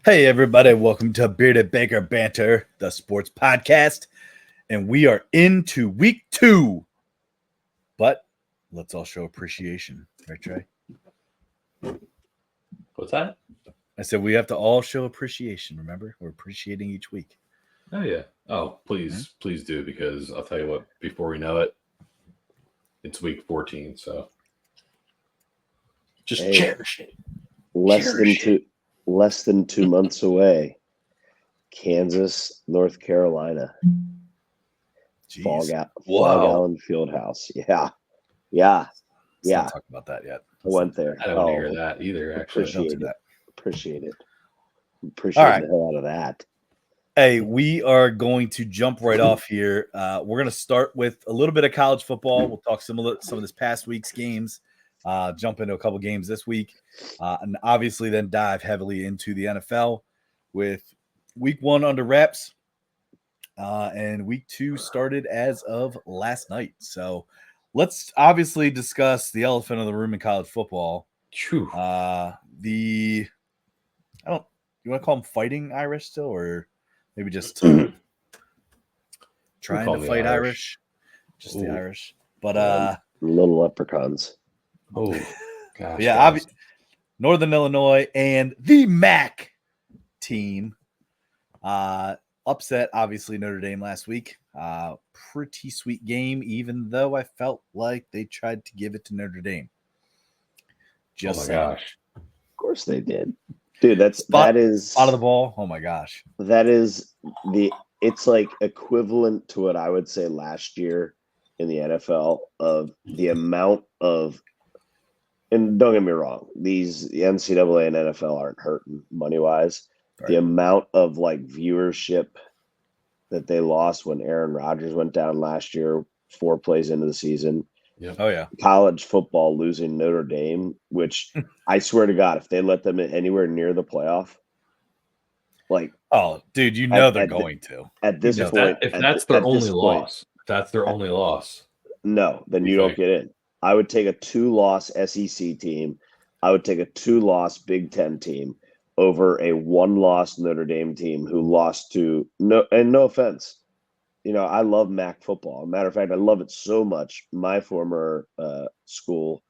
Hey, everybody, welcome to Bearded Baker Banter, the sports podcast. And we are into week 2. But let's all show appreciation. Right, Trey? What's that? I said we have to all show appreciation. Remember, we're appreciating each week. Oh, yeah. Oh, please do, because I'll tell you what, before we know it, it's week 14, so just cherish it. Less than 2 months away. Kansas, North Carolina. Fog Allen Fieldhouse. Yeah. Let's not talk about that yet. I went there. I don't hear that either, actually. Appreciate it. Appreciate All right. the hell out of that. Hey, we are going to jump right off here. We're going to start with a little bit of college football. We'll talk some of this past week's games, jump into a couple games this week, and obviously then dive heavily into the NFL with week 1 under wraps. And week 2 started as of last night. So let's obviously discuss the elephant in the room in college football. Whew. You want to call them fighting Irish still, or maybe just trying to fight Irish? Just the Irish. But little leprechauns. Oh, gosh. Yeah, Northern Illinois and the MAC team upset, obviously, Notre Dame last week. Pretty sweet game, even though I felt like they tried to give it to Notre Dame. Just gosh. Of course they did. Dude, that is out of the ball. Oh my gosh. That is it's like equivalent to what I would say last year in the NFL of the amount of, and don't get me wrong, the NCAA and NFL aren't hurting money-wise. Right. The amount of like viewership that they lost when Aaron Rodgers went down last year, 4 plays into the season. Yeah. Oh yeah. College football losing Notre Dame, which I swear to God, if they let them anywhere near the playoff, like, oh, dude, they're going to. At this point, if that's their only loss, no, then you don't get in. I would take a 2-loss SEC team. I would take a 2-loss Big Ten team over a 1-loss Notre Dame team who lost to no offense. You know, I love MAC football. Matter of fact, I love it so much. My former school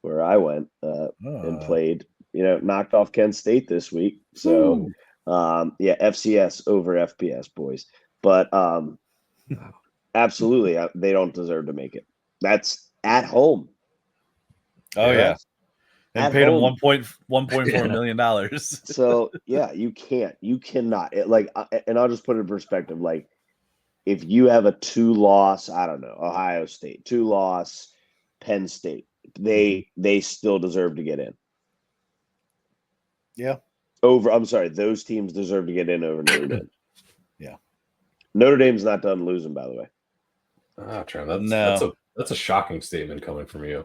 where I went and played, knocked off Kent State this week. So, FCS over FPS, boys. But absolutely, they don't deserve to make it. That's at home. Oh, yeah. And paid him $1.4 million. So, yeah, you cannot. And I'll just put it in perspective. Like, if you have a 2-loss, I don't know, Ohio State, 2-loss Penn State, they still deserve to get in. Yeah. Those teams deserve to get in over Notre Dame. Yeah. Notre Dame's not done losing, by the way. Trent, that's a shocking statement coming from you.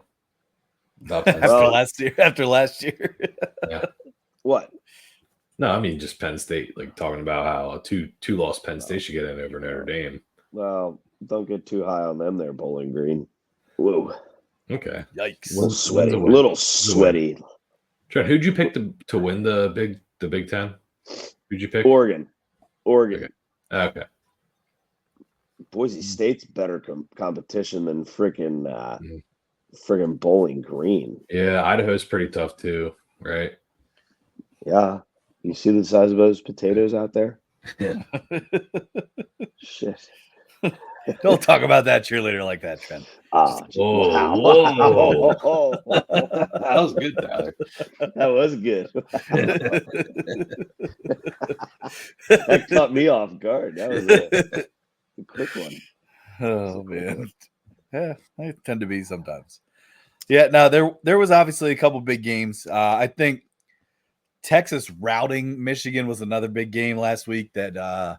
After last year. Yeah. What? No, I mean just Penn State, like talking about how a 2-loss Penn State should get in over Notre Dame. Well, don't get too high on them there, Bowling Green. Whoa. Okay. Yikes. A little sweaty. Trent, who'd you pick to win the Big Ten? Who'd you pick? Oregon. Okay. Boise State's better competition than freaking Bowling Green. Yeah, Idaho's pretty tough too, right? Yeah. You see the size of those potatoes out there? Yeah. Shit. Don't talk about that cheerleader like that, Trent. Whoa. That was good, Tyler. That was good. That caught me off guard. That was a quick one. Oh, man. Yeah, I tend to be sometimes. Yeah, no, there was obviously a couple big games. I think Texas routing Michigan was another big game last week that I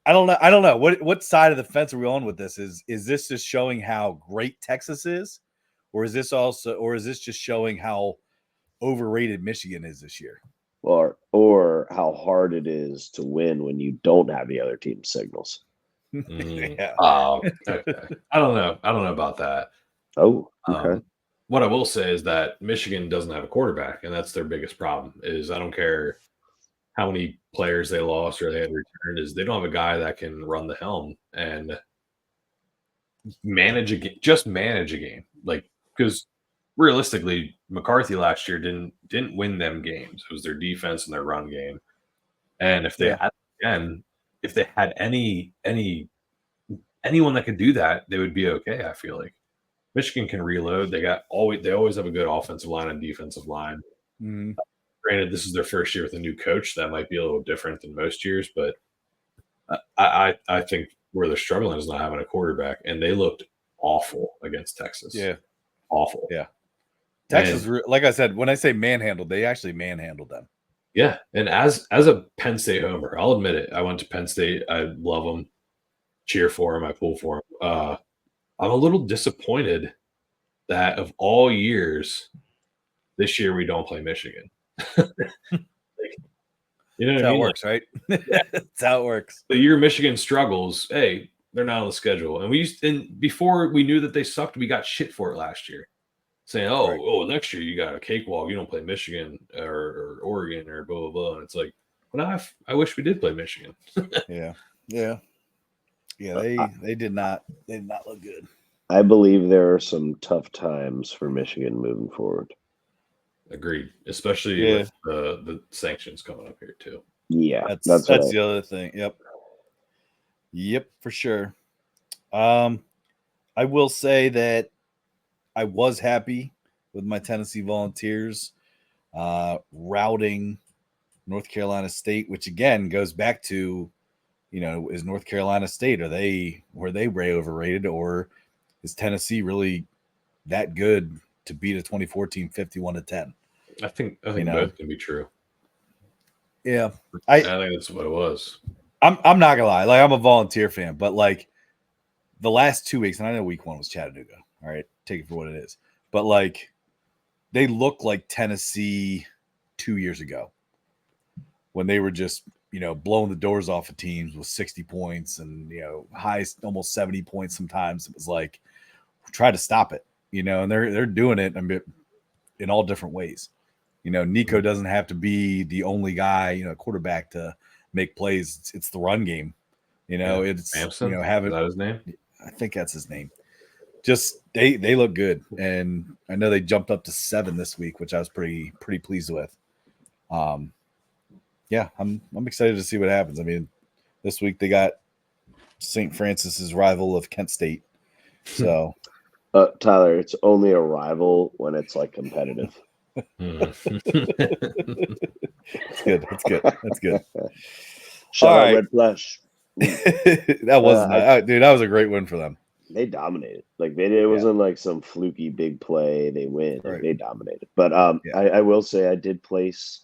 don't know. What side of the fence are we on with this? Is this just showing how great Texas is, or is this just showing how overrated Michigan is this year? Or how hard it is to win when you don't have the other team's signals. Yeah. Okay. I don't know about that. Oh, okay. What I will say is that Michigan doesn't have a quarterback, and that's their biggest problem. Is I don't care how many players they lost or they had returned is they don't have a guy that can run the helm and manage a game, just manage a game. Like, because realistically, McCarthy last year didn't win them games. It was their defense and their run game. And if they Yeah. had again, if they had anyone that could do that, they would be okay. I feel like Michigan can reload. They always have a good offensive line and defensive line. Mhm. Granted, this is their first year with a new coach. That might be a little different than most years, but I think where they're struggling is not having a quarterback, and they looked awful against Texas. Yeah. Awful. Yeah. Texas, like I said, when I say manhandled, they actually manhandled them. Yeah, and as a Penn State homer, I'll admit it. I went to Penn State. I love them. Cheer for them. I pull for them. I'm a little disappointed that of all years, this year we don't play Michigan. You know That's what I how it mean? works, right? That's how it works. The year Michigan struggles, hey, they're not on the schedule. And before we knew that they sucked, we got shit for it last year. Saying, oh, next year you got a cakewalk. You don't play Michigan or Oregon or blah, blah, blah. And it's like, well, I wish we did play Michigan. Yeah. They did not look good. I believe there are some tough times for Michigan moving forward. Agreed, especially with the sanctions coming up here too. Yeah, that's the other thing. Yep, for sure. I will say that I was happy with my Tennessee Volunteers routing North Carolina State, which again goes back to, is North Carolina State, were they way overrated, or is Tennessee really that good to beat a 2014 51-10? I think both can be true. Yeah, I think that's what it was. I'm not gonna lie, like I'm a Volunteer fan, but like the last 2 weeks, and I know week 1 was Chattanooga. All right, take it for what it is, but like they look like Tennessee 2 years ago when they were just blowing the doors off of teams with 60 points and high almost 70 points. Sometimes it was like try to stop it, and they're doing it in all different ways. Nico doesn't have to be the only guy, quarterback to make plays. It's the run game. It's Samson? Have it. Is that his name? I think that's his name. Just they look good, and I know they jumped up to 7 this week, which I was pretty pleased with. Yeah, I'm excited to see what happens. I mean, this week they got St. Francis's rival of Kent State. So, Tyler, it's only a rival when it's like competitive. That's good. That's good. Shout out Red Flesh. That was dude. That was a great win for them. They dominated. Like it wasn't like some fluky big play. They win. Right. They dominated. But I will say I did place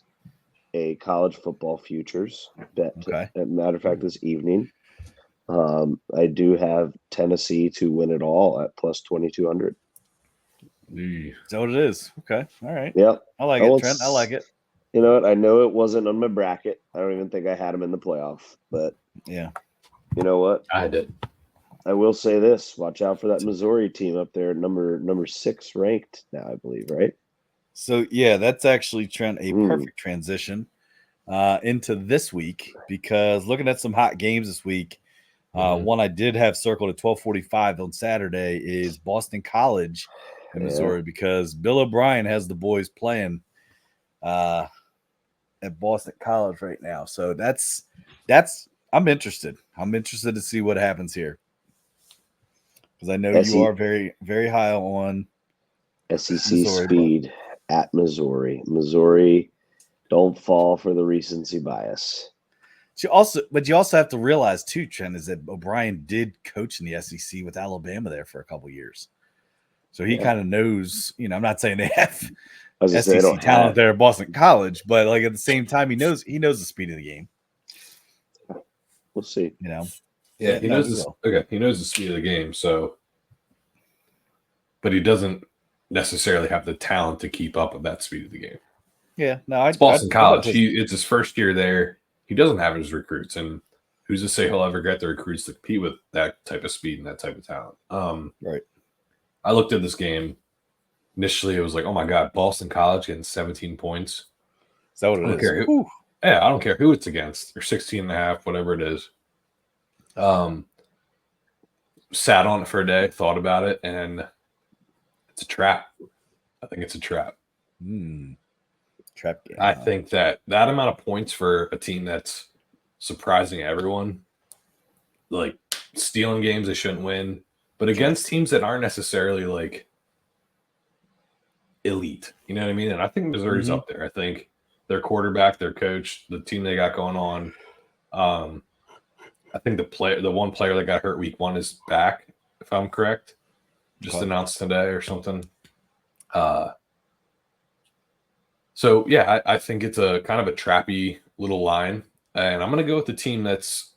a college football futures bet. Okay. As a matter of fact, this evening, I do have Tennessee to win it all at plus 2,200. Is that what it is? Okay. All right. Yeah. I like it, Trent. I like it. You know what? I know it wasn't on my bracket. I don't even think I had them in the playoff. But yeah. You know what? I did. I will say this. Watch out for that Missouri team up there, number 6 ranked now, I believe, right? So, yeah, that's actually, Trent, a perfect transition into this week, because looking at some hot games this week, one I did have circled at 12:45 on Saturday is Boston College in Missouri, because Bill O'Brien has the boys playing at Boston College right now. So that's I'm interested. I'm interested to see what happens here, because I know you are very, very high on SEC Missouri, speed at Missouri. Missouri, don't fall for the recency bias. But you also have to realize too, Trent, is that O'Brien did coach in the SEC with Alabama there for a couple years, so he kind of knows. I'm not saying they have SEC talent there at Boston College, but like at the same time, he knows the speed of the game. We'll see. Yeah, he knows the speed of the game. So, but he doesn't necessarily have the talent to keep up with that speed of the game. Yeah, no, it's Boston College. It's his first year there. He doesn't have his recruits, and who's to say he'll ever get the recruits to compete with that type of speed and that type of talent? Right. I looked at this game. Initially, it was like, oh my God, Boston College getting 17 points. Is that what it is? Yeah, I don't care who it's against, or 16.5, whatever it is. Sat on it for a day, thought about it, and it's a trap. I think it's a trap. Trap game. I think that amount of points for a team that's surprising everyone, like stealing games they shouldn't win, but against teams that aren't necessarily like elite. You know what I mean? And I think Missouri's up there. I think their quarterback, their coach, the team they got going on. I think the one player that got hurt week 1 is back, if I'm correct. Just announced today or something. So yeah, I think it's a kind of a trappy little line, and I'm going to go with the team that's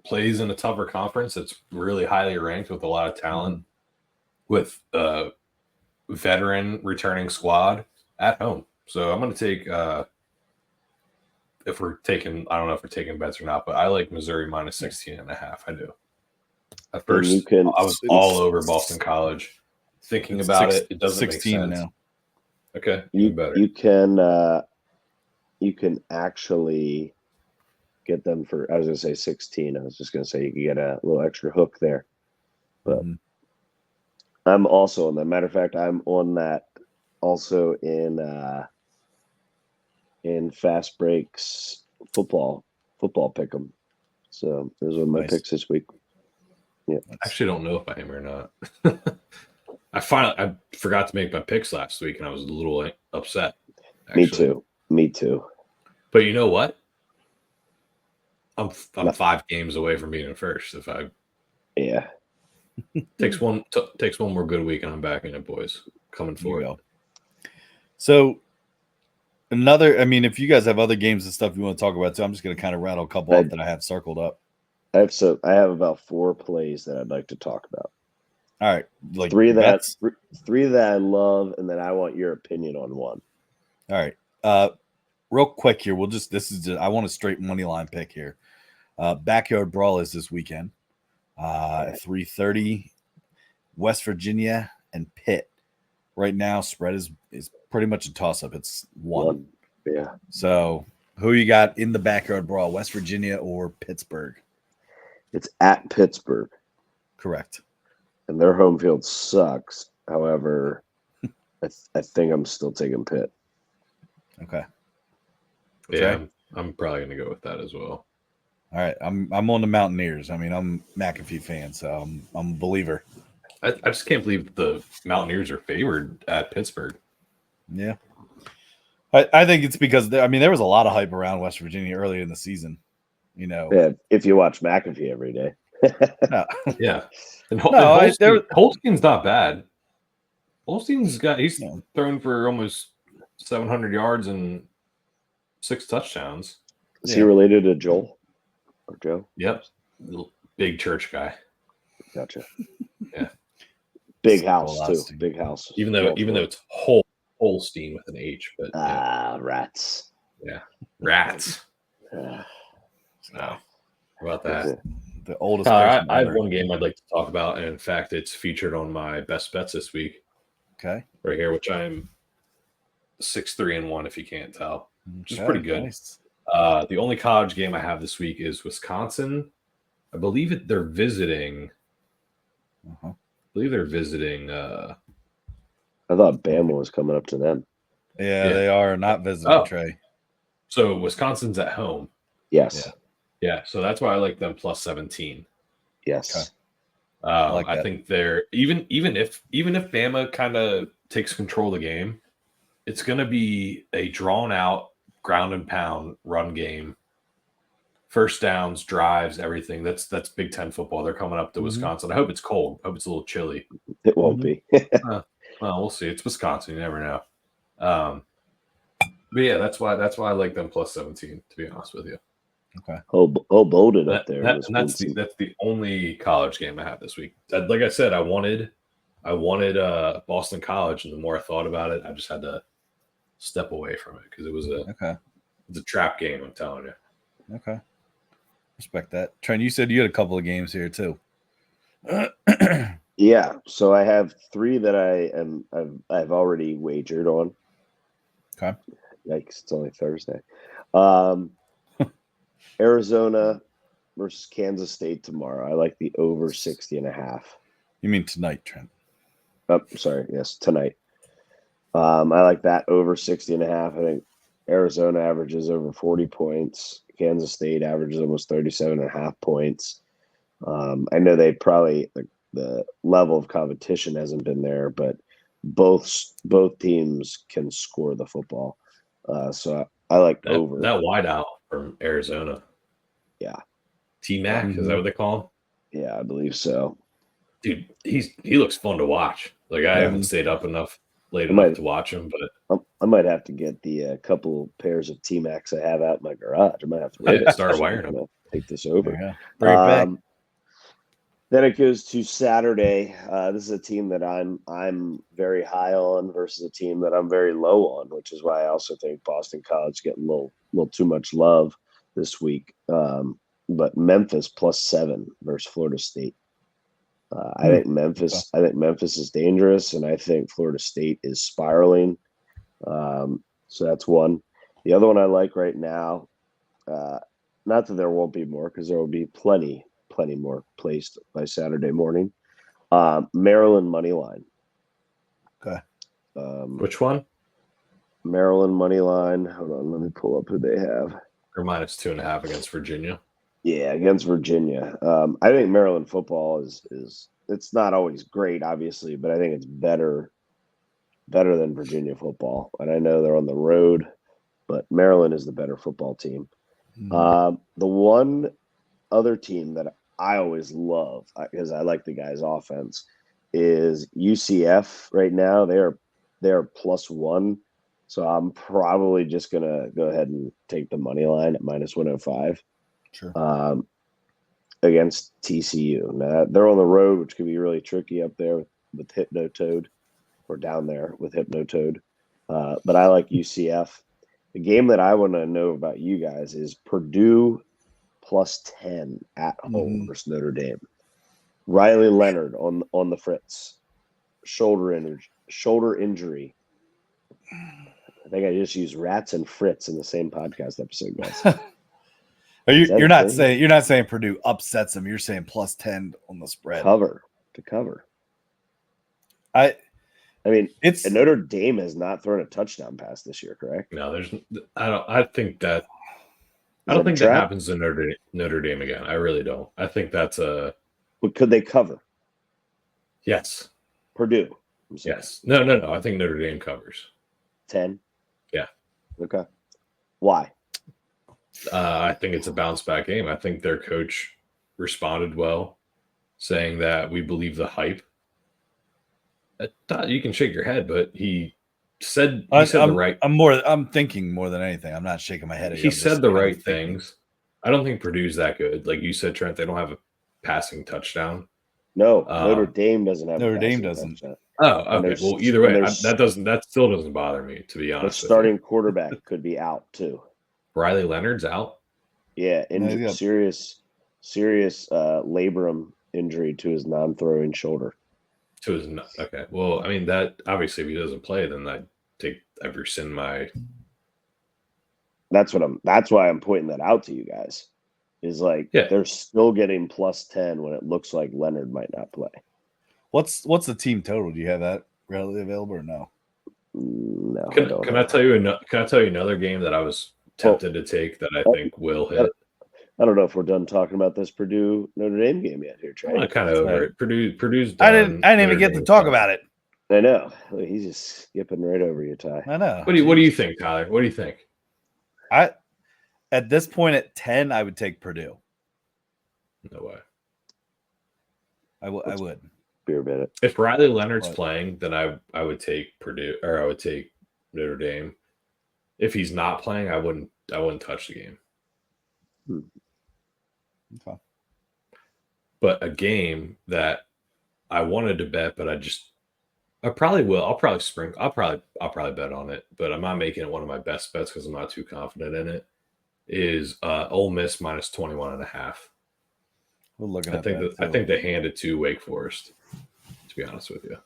plays in a tougher conference that's really highly ranked with a lot of talent, with a veteran returning squad at home. So I'm going to take if we're taking, I don't know if we're taking bets or not, but I like Missouri minus 16.5. I do. At first, I was all over Boston College. Thinking about it doesn't make sense. Now. Okay, even better. You can actually get them for, I was going to say 16. I was just going to say you can get a little extra hook there. But I'm also on that. Matter of fact, I'm on that also in Fast Breaks football pick 'em. So those are my picks this week. Yeah, I actually don't know if I am or not. I forgot to make my picks last week, and I was a little upset. Actually. Me too. But you know what? I'm 5 games away from being in first. If I takes one more good week, and I'm back in it, boys. Coming for it. So if you guys have other games and stuff you want to talk about too, I'm just going to kind of rattle a couple up that I have circled up. I have about 4 plays that I'd like to talk about. All right, like three that I love, and then I want your opinion on one. All right, real quick here. I want a straight money line pick here. Backyard Brawl is this weekend. 3:30, West Virginia and Pitt. Right now, spread is pretty much a toss up. It's 1. Yeah. So, who you got in the Backyard Brawl, West Virginia or Pittsburgh? It's at Pittsburgh. Correct. And their home field sucks. However, I think I'm still taking Pitt. Okay. Yeah, I'm probably going to go with that as well. All right, I'm on the Mountaineers. I'm McAfee fan, so I'm a believer. I just can't believe the Mountaineers are favored at Pittsburgh. Yeah. I think it's because there was a lot of hype around West Virginia early in the season. Yeah, if you watch McAfee every day. No. Yeah. And Holstein's not bad. Holstein's he's thrown for almost 700 yards and 6 touchdowns. Is he related to Joel or Joe? Yep. Big church guy. Gotcha. Yeah. Big house too. Big house. Even though it's Holstein with an H, but rats. Yeah. Rats. So, how about that? The oldest. I have one game I'd like to talk about, and in fact, it's featured on my best bets this week. Okay. Right here, which I'm 6-3-1, if you can't tell, which is pretty good. Nice. The only college game I have this week is Wisconsin. I believe they're visiting. I believe they're visiting. I thought Bama was coming up to them. Yeah, they are not visiting Trey. So Wisconsin's at home. Yes. Yeah. So that's why I like them plus 17. Yes. Okay. I think they're even if Bama kind of takes control of the game, it's going to be a drawn out ground and pound run game. First downs, drives, everything. That's Big Ten football. They're coming up to Wisconsin. I hope it's cold. I hope it's a little chilly. It won't be. Well, we'll see. It's Wisconsin. You never know. But yeah, that's why I like them plus 17. To be honest with you. Okay. Bolded up there. That's the only college game I have this week. Like I said, I wanted Boston College, and the more I thought about it, I just had to step away from it because it was it's a trap game. I'm telling you. Okay. Respect that. Trent, you said you had a couple of games here too. Yeah. So I have 3 that I've already wagered on. Okay. Yikes, it's only Thursday. Arizona versus Kansas State tomorrow. I like the over 60.5. You mean tonight, Trent? Oh, sorry. Yes, tonight. I like that over 60.5. I think Arizona averages over 40 points. Kansas State averages almost 37.5 points. I know they probably the level of competition hasn't been there, but both teams can score the football. So I like over that wideout from Arizona. Yeah, T-Mac, is that what they call him? Yeah, I believe so. Dude, he looks fun to watch. Like I haven't stayed up late enough to watch him, but I might have to get the couple pairs of T-Macs I have out in my garage. I might have to wear it. Start wearing them. Take this over. Bring it back. Then it goes to Saturday. This is a team that I'm very high on versus a team that I'm very low on, which is why I also think Boston College getting a little too much love this week. But Memphis +7 versus Florida State. I think Memphis is dangerous, and I think Florida State is spiraling. So that's one. The other one I like right now, not that there won't be more, because there will be plenty more placed by Saturday morning. Maryland money line. Okay. Which one? Maryland money line. Hold on, let me pull up who they have. Or -2.5 against Virginia. Yeah, against Virginia. I think Maryland football is it's not always great, obviously, but I think it's better than Virginia football. And I know they're on the road, but Maryland is the better football team. The one other team that I always love, because I like the guy's offense, is UCF. Right now they are +1, so I'm probably just gonna go ahead and take the money line at -105. Sure. Against TCU. Now they're on the road, which could be really tricky up there with Hypnotoad, or down there with Hypnotoad. But I like UCF. The game that I want to know about you guys is Purdue +10 at home versus Notre Dame. Riley Leonard on the fritz. Shoulder injury. I think I just used rats and Fritz in the same podcast episode, guys. You're not saying Purdue upsets them. You're saying +10 on the spread. To cover. I mean, Notre Dame has not thrown a touchdown pass this year, correct? No, I think that happens to Notre Dame again. I really don't. I think that's But could they cover? Yes. Purdue. Yes. No. I think Notre Dame covers 10. Yeah. Okay. Why? I think it's a bounce back game. I think their coach responded well, saying that we believe the hype. You can shake your head, but he said the right. I'm thinking more than anything. I'm not shaking my head. He said the right things. I don't think Purdue's that good. Like you said, Trent, they don't have a passing touchdown. No, Notre Dame doesn't have. Notre Dame doesn't. Touchdown. Oh, okay. Well, either way, that still doesn't bother me, to be honest. The starting quarterback could be out too. Riley Leonard's out. Yeah, serious labrum injury to his non-throwing shoulder. Okay. Well, I mean that obviously if he doesn't play, then I take every sin my. That's why I'm pointing that out to you guys. Is like they're still getting +10 when it looks like Leonard might not play. What's the team total? Do you have that readily available or no? No. Can I tell you another game that I was tempted to take that I think will hit? I don't know if we're done talking about this Purdue Notre Dame game yet here, Trey. I'm kind of over it. Purdue's done. I didn't even get to talk about it. I know. He's just skipping right over you, Ty. I know. What do you think, Tyler? What do you think? At this point at 10, I would take Purdue. No way. I would. Beer minute. If Riley Leonard's playing, then I would take Purdue, or I would take Notre Dame. If he's not playing, I wouldn't touch the game. Okay. But a game that I wanted to bet, but I probably will. I'll probably bet on it, but I'm not making it one of my best bets because I'm not too confident in it. Is Ole Miss -21.5. We're looking at I think they handed to Wake Forest. To be honest with you,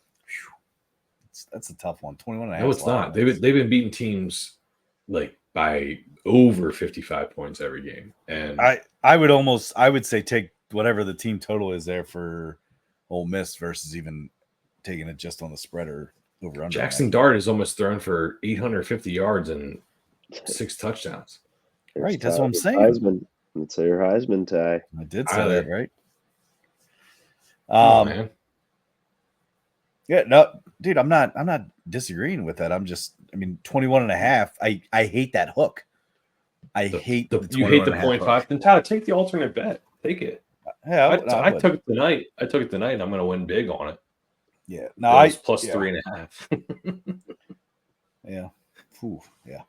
that's a tough one. 21.5. No, it's not. They've been beating teams like by over 55 points every game. And I would say take whatever the team total is there for Ole Miss versus even taking it just on the spread or over under. Jackson Dart is almost thrown for 850 yards and 6 touchdowns. Right, that's what I'm saying. Heisman. Let's say your Heisman tie. I did say that, right? Man. Yeah, no, dude, I'm not disagreeing with that. I mean, 21.5. I hate that hook. I hate the you hate the 0.5. Then Tyler, take the alternate bet. Take it. Yeah, I took it tonight. I took it tonight, and I'm going to win big on it. Yeah, no, I plus 3.5. Yeah, Ooh, yeah.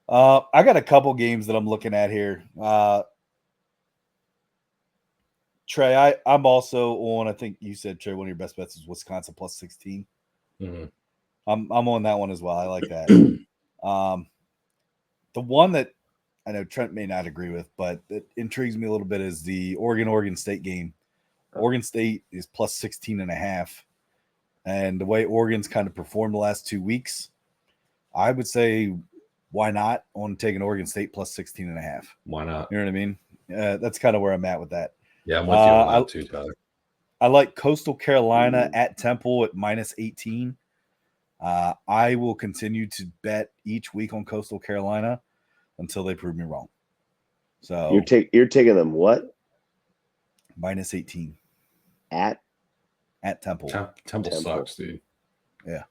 I got a couple games that I'm looking at here. Trey, I'm also on. I think you said, Trey, one of your best bets is Wisconsin plus 16. Mm-hmm. I'm on that one as well. I like that. The one that I know Trent may not agree with, but it intrigues me a little bit is the Oregon State game. Oregon State is plus 16.5. And the way Oregon's kind of performed the last 2 weeks, I would say, why not on taking Oregon State plus 16.5? Why not? You know what I mean? That's kind of where I'm at with that. Yeah, I'm with you on that too, Tyler. I like Coastal Carolina at Temple at minus 18. I will continue to bet each week on Coastal Carolina until they prove me wrong. So you're taking them what? Minus 18 at Temple. Temple sucks, dude. Yeah.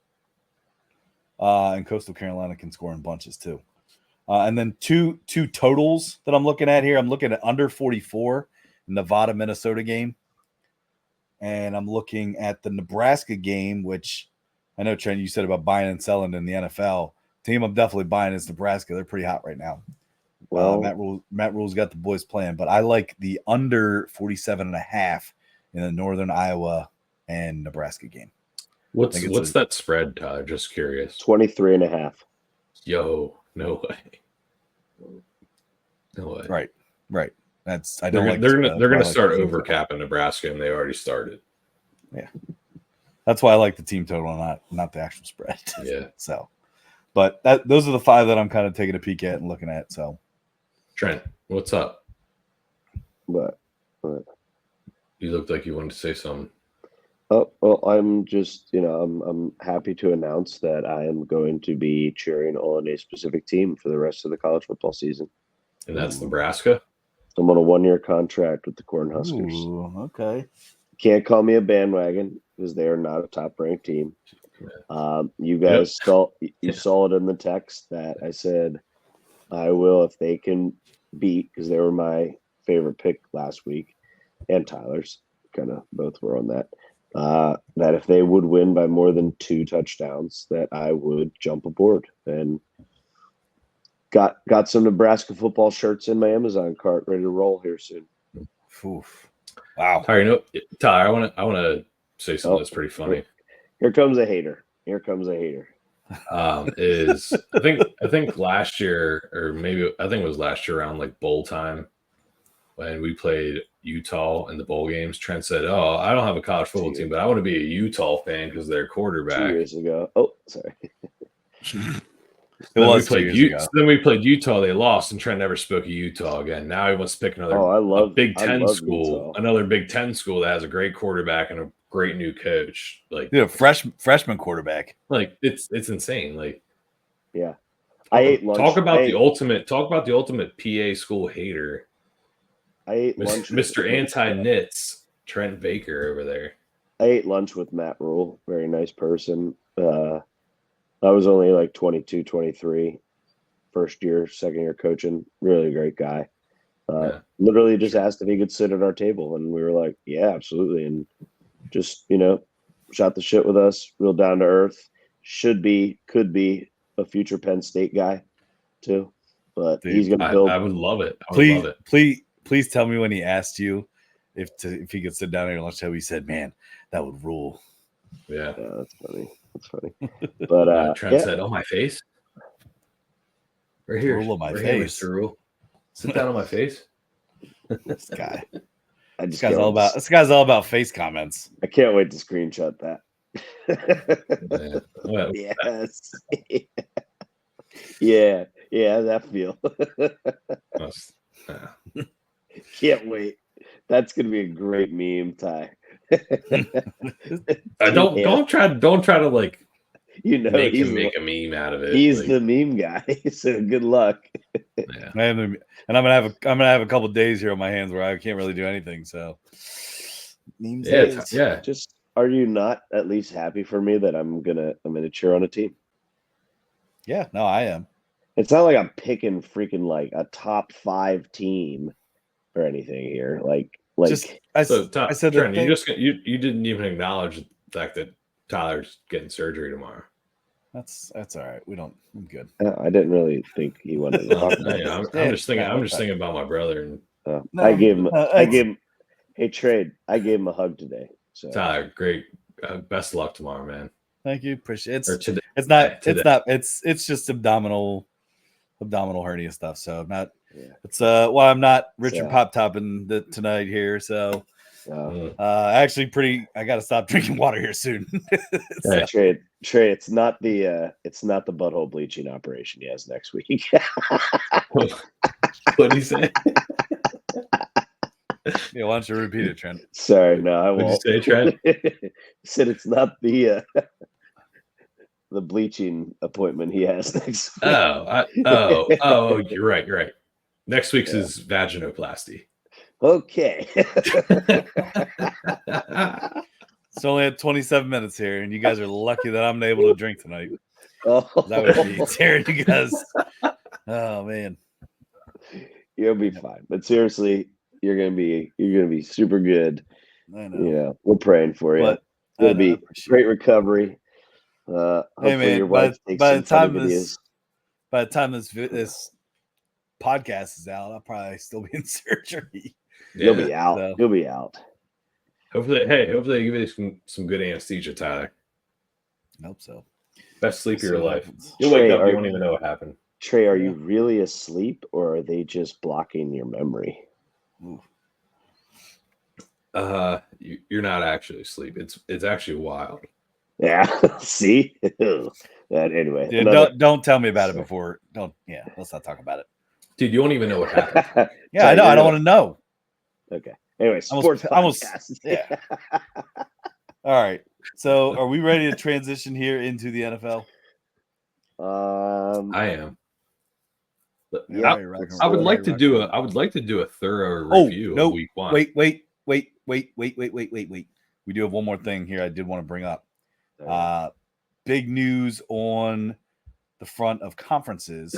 And Coastal Carolina can score in bunches too. And then two totals that I'm looking at here. I'm looking at under 44 Nevada Minnesota game, and I'm looking at the Nebraska game, which I know, Trent, you said about buying and selling in the NFL. Team I'm definitely buying is Nebraska. They're pretty hot right now. Well, Matt Rule's got the boys playing, but I like the under 47.5 in the Northern Iowa and Nebraska game. What's that spread, Tyler? Just curious. 23.5. Yo, no way. No way. Right. That's they're gonna start overcapping Nebraska, and they already started. Yeah. That's why I like the team total, not the actual spread. Yeah. So, but those are the 5 that I'm kind of taking a peek at and looking at. So, Trent, what's up? What? You looked like you wanted to say something. Oh, well, I'm just, I'm happy to announce that I am going to be cheering on a specific team for the rest of the college football season. And that's Nebraska? I'm on a 1-year contract with the Cornhuskers. Ooh, okay. Can't call me a bandwagon because they are not a top-ranked team. You guys saw it in the text that I said I will if they can beat, because they were my favorite pick last week, and Tyler's, kind of both were on that. That if they would win by more than 2 touchdowns, that I would jump aboard, and got some Nebraska football shirts in my Amazon cart ready to roll here soon. Oof. Wow. Tyler, Tyler, I want to say something that's pretty funny. Here comes a hater. I think last year, or maybe I think it was last year around like bowl time when we played Utah in the bowl games, Trent said, "Oh, I don't have a college football team, but I want to be a Utah fan because their quarterback." 2 years ago. Oh, sorry. Then we played Utah. They lost, and Trent never spoke of Utah again. Now he wants to pick another Big Ten school, Utah. Another Big Ten school that has a great quarterback and a great new coach. Like, freshman quarterback. Like it's insane. Like, yeah, I ate lunch. Talk about the ultimate PA school hater. I ate lunch, Mr. Anti-Nits, Trent Baker over there. I ate lunch with Matt Rule, very nice person. I was only like 22, 23, first year, second year coaching. Really great guy. Literally just asked if he could sit at our table, and we were like, yeah, absolutely. And just, shot the shit with us, real down to earth. Could be a future Penn State guy too. But he's going to build. I would love it. Please tell me when he asked you if he could sit down at your lunch table, he said, "Man, that would rule." Yeah, that's funny. But Trent said, "On my face, right here, rule on my face, here, Mr. Rule. Sit down on my face." This guy, this guy's all about face comments. I can't wait to screenshot that. Yeah. Well, yes. Yeah, that feel. Can't wait. That's gonna be a great meme, Ty. Don't try to like make he's him make a meme out of it. he's like, the meme guy. So good luck. yeah. And I'm gonna have a couple days here on my hands where I can't really do anything. So memes days. Yeah. Just are you not at least happy for me that I'm gonna cheer on a team? Yeah, no, I am. It's not like I'm picking freaking like a top 5 team or anything here. Just I said Trent, you didn't even acknowledge the fact that Tyler's getting surgery tomorrow. That's all right. I'm good. I didn't really think he wanted to talk about I'm just thinking about my brother and I gave him hey Trade. I gave him a hug today. So Tyler, great. Best of luck tomorrow, man. Thank you. Appreciate it. Today. It's just abdominal hernia stuff. So I'm not. Yeah. It's I'm not Richard Pop Topping tonight here. So actually I got to stop drinking water here soon. Trey, it's not the butthole bleaching operation he has next week. What did he say? Yeah, why don't you repeat it, Trent? Sorry, no, I won't. What did you say, Trent? Said it's not the bleaching appointment he has next week. You're right. Next week's is vaginoplasty. Okay. It's only at 27 minutes here, and you guys are lucky that I'm able to drink tonight. That would be tearing you guys. Oh man, you'll be fine. But seriously, you're gonna be super good. I know. Yeah, we're praying for you. It'll be great recovery. Hopefully man, your wife takes some funny videos. By the time this podcast is out, I'll probably still be in surgery. Yeah, you'll be out. So. You'll be out. Hopefully they give you some good anesthesia, Tyler. I hope so. Best sleep of your life. You'll wake up, you won't even know what happened. Trey, are you really asleep, or are they just blocking your memory? Ooh. You're not actually asleep. It's actually wild. Yeah. See? Anyway. Yeah, don't tell me about it before. Let's not talk about it. Dude, you won't even know what happened. Yeah, I know. I don't want to know. Okay. Anyway, sports podcast. Yeah. All right. So, are we ready to transition here into the NFL? I am. Yeah, I would like to do a thorough review of week 1. Wait. We do have one more thing here I did want to bring up. Big news on the front of conferences,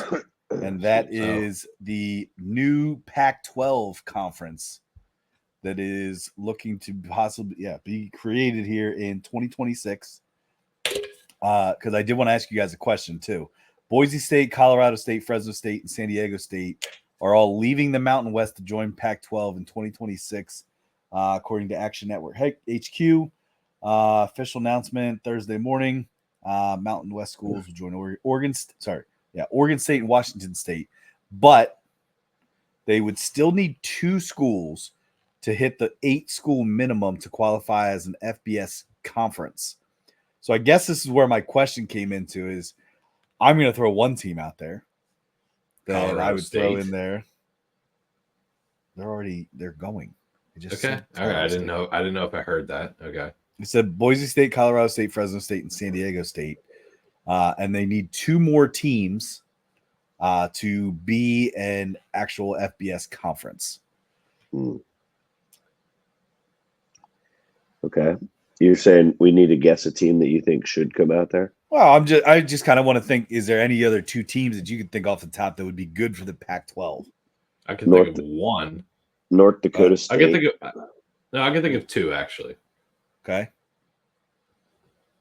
and that is the new Pac-12 conference that is looking to possibly be created here in 2026. Because I did want to ask you guys a question too. Boise State, Colorado State, Fresno State, and San Diego State are all leaving the Mountain West to join Pac-12 in 2026, according to Action Network HQ. Official announcement Thursday morning. Mountain West schools will join Oregon State and Washington State, but they would still need 2 schools to hit the 8-school minimum to qualify as an FBS conference. So I guess this is where my question came into is I'm going to throw one team out there that Colorado I would State. Throw in there. They're going. Okay. All right. I didn't know if I heard that. Okay. It said Boise State, Colorado State, Fresno State, and San Diego State. And they need 2 more teams to be an actual FBS conference. Okay. You're saying we need to guess a team that you think should come out there? Well, I just kind of want to think, is there any other 2 teams that you could think off the top that would be good for the Pac-12? I can think of one. North Dakota State. I can think of 2 actually. Okay.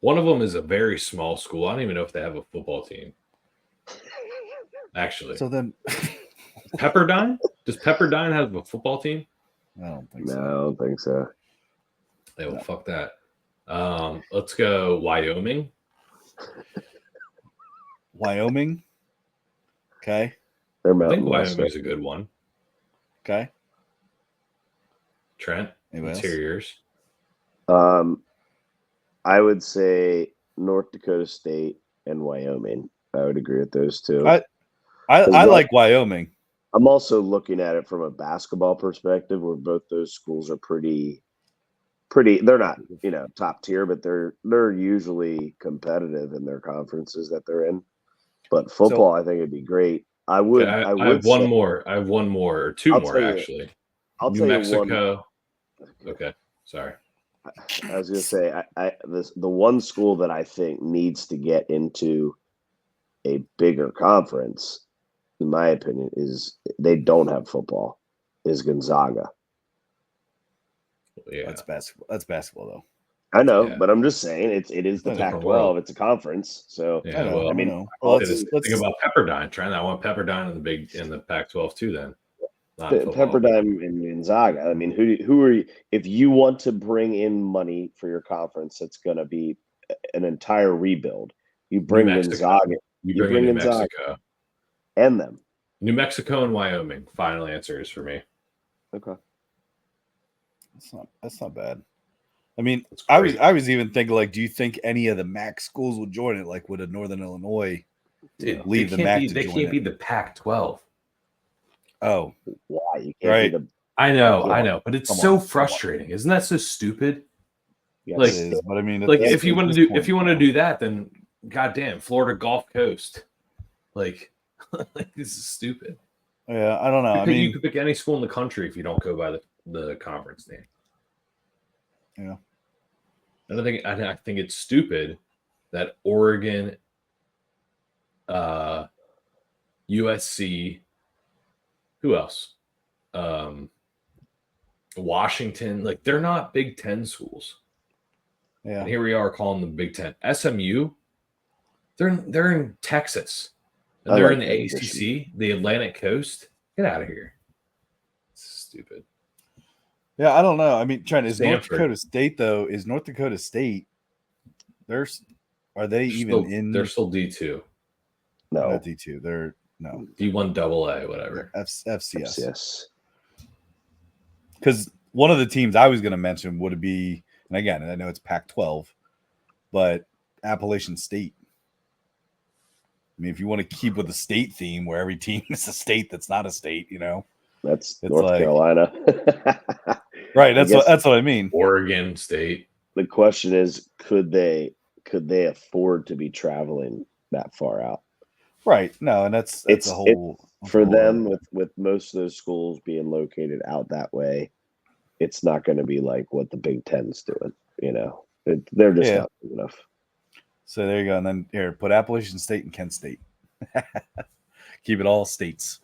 One of them is a very small school. I don't even know if they have a football team. Actually. So then Pepperdine? Does Pepperdine have a football team? I don't think so. No, I don't think so. Hey, well, fuck that. Let's go Wyoming. Wyoming. Okay. I think Wyoming's a good one. Okay. Trent, let's hear yours. I would say North Dakota State and Wyoming. I would agree with those two. I like Wyoming. I'm also looking at it from a basketball perspective, where both those schools are pretty. They're not, top tier, but they're usually competitive in their conferences that they're in. But football, I think it'd be great. I would. Okay, I I would have one say, more. I have one more, or two I'll more tell you- actually. I'll New tell Mexico. you one. Okay, sorry. I was gonna say, the one school that I think needs to get into a bigger conference, in my opinion, is they don't have football. Is Gonzaga. Yeah, That's basketball. That's basketball though. I know, Yeah. but I'm just saying it is the It's a Pac-12. world. It's a conference, so Yeah, I know. well, I mean, know. well, think about Pepperdine, Trent. I want Pepperdine in the Pac-12 too. Then, not football. Pepperdine and Gonzaga. I mean, who are you? If you want to bring in money for your conference, it's going to be an entire rebuild. You bring New Mexico. Gonzaga. You bring in New Gonzaga Mexico. and them. New Mexico and Wyoming. Final answers for me. Okay. That's not bad. I mean, That's I great. was even thinking, like, do you think any of the MAC schools would join it? Like, would a Northern Illinois leave the MAC to They join can't it? be the Pac-12. Oh, Why you can't right. be the? I know, Yeah. but it's Come so on. Frustrating. Isn't that so stupid? You Like- It is, but I mean, Like at if you want to this do point, do that, then goddamn Florida Gulf Coast. Like, this is stupid. yeah, I don't know. I You mean, could pick any school in the country if you don't go by the conference name. Yeah. I think it's stupid that Oregon, USC, who else? Washington, like they're not Big Ten schools. yeah, And here we are calling them Big Ten. SMU, they're in Texas. And I they're like in the that ACC, addition. the Atlantic Coast. Get out of here. It's stupid. yeah. I don't know. I mean, Trent, is North Stanford. Dakota State though? Is North Dakota State? Are they even in? They're still D2, No. Not D2. They're no D1 AA, whatever. FCS. Yes. Because one of the teams I was going to mention would be, and again, I know it's Pac-12, but Appalachian State. I mean, if you want to keep with the state theme, where every team is a state that's not a state, That's It's North like- Carolina. right? I guess That's what I mean. Oregon State. the question is, could they afford to be traveling that far out? Right? No, and that's It's- a whole For that's a whole them, other- with most of those schools being located out that way, it's not going to be like what the Big Ten's doing. They're just Yeah. not big enough. So there you go. And then here, put Appalachian State and Kent State. Keep it all states.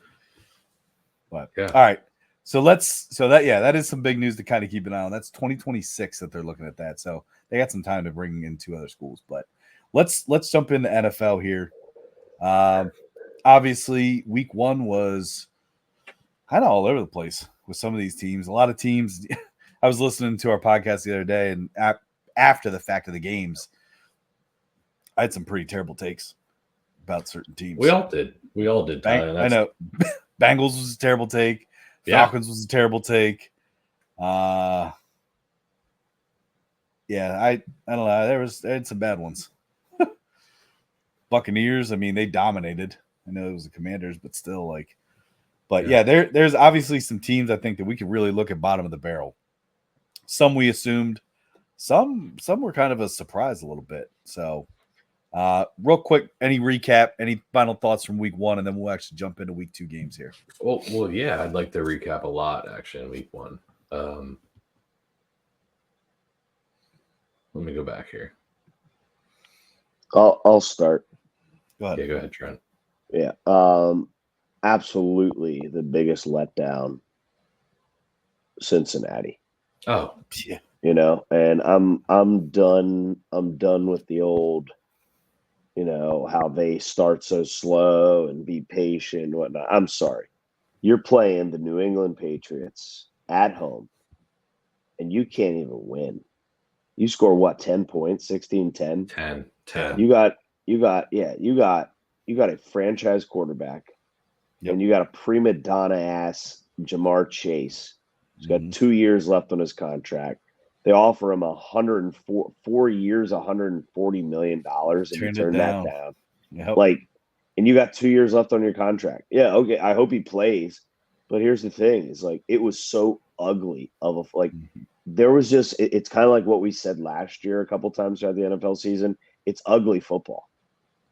But Yeah. all right. So that is some big news to kind of keep an eye on. That's 2026 that they're looking at that. So they got some time to bring in two other schools. But let's jump into NFL here. Obviously, week 1 was kind of all over the place with some of these teams. A lot of teams. I was listening to our podcast the other day, and after the fact of the games, I had some pretty terrible takes about certain teams. We all did. Tyler, I know. Bengals was a terrible take. Yeah. Falcons was a terrible take. Yeah, I don't know. They had some bad ones. Buccaneers, I mean, they dominated. I know it was the Commanders, but still, there's obviously some teams I think that we could really look at bottom of the barrel. Some we assumed, some were kind of a surprise a little bit. So, real quick, any recap, any final thoughts from week 1, and then we'll actually jump into week 2 games here. Well, yeah, I'd like to recap a lot actually in week 1. Let me go back here. I'll start. Go ahead. Yeah, go ahead, Trent. Yeah. Absolutely the biggest letdown, Cincinnati. Oh, Yeah. And I'm done with the old, how they start so slow and be patient and whatnot. I'm sorry. You're playing the New England Patriots at home and you can't even win. You score what, 10 points, 16-10? 10. You got a franchise quarterback. Yep. And you got a prima donna ass Jamar Chase. He's got 2 years left on his contract. They offer him 4 years, $140 million, and he turned that down. Yep. Like, and you got 2 years left on your contract. Yeah, okay. I hope he plays, but here's the thing: is like it was so ugly there was just it's kind of like what we said last year a couple times throughout the NFL season. It's ugly football.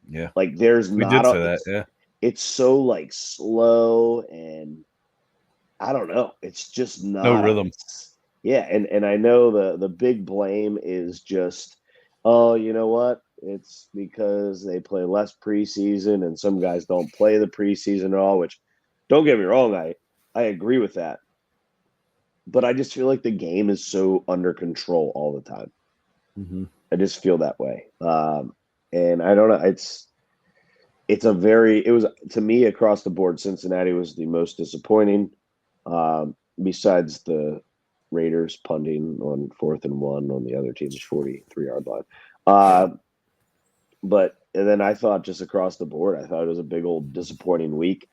Yeah, like there's we not did say that. Yeah, it's so like slow and I don't know. It's just not no rhythm. and I know the big blame is just, oh, you know what? It's because they play less preseason and some guys don't play the preseason at all, which don't get me wrong, I agree with that. But I just feel like the game is so under control all the time. Mm-hmm. I just feel that way. And I don't know. It was to me across the board. Cincinnati was the most disappointing. Besides the Raiders punting on 4th and 1 on the other team's 43-yard line. But and then I thought just across the board, I thought it was a big old disappointing week.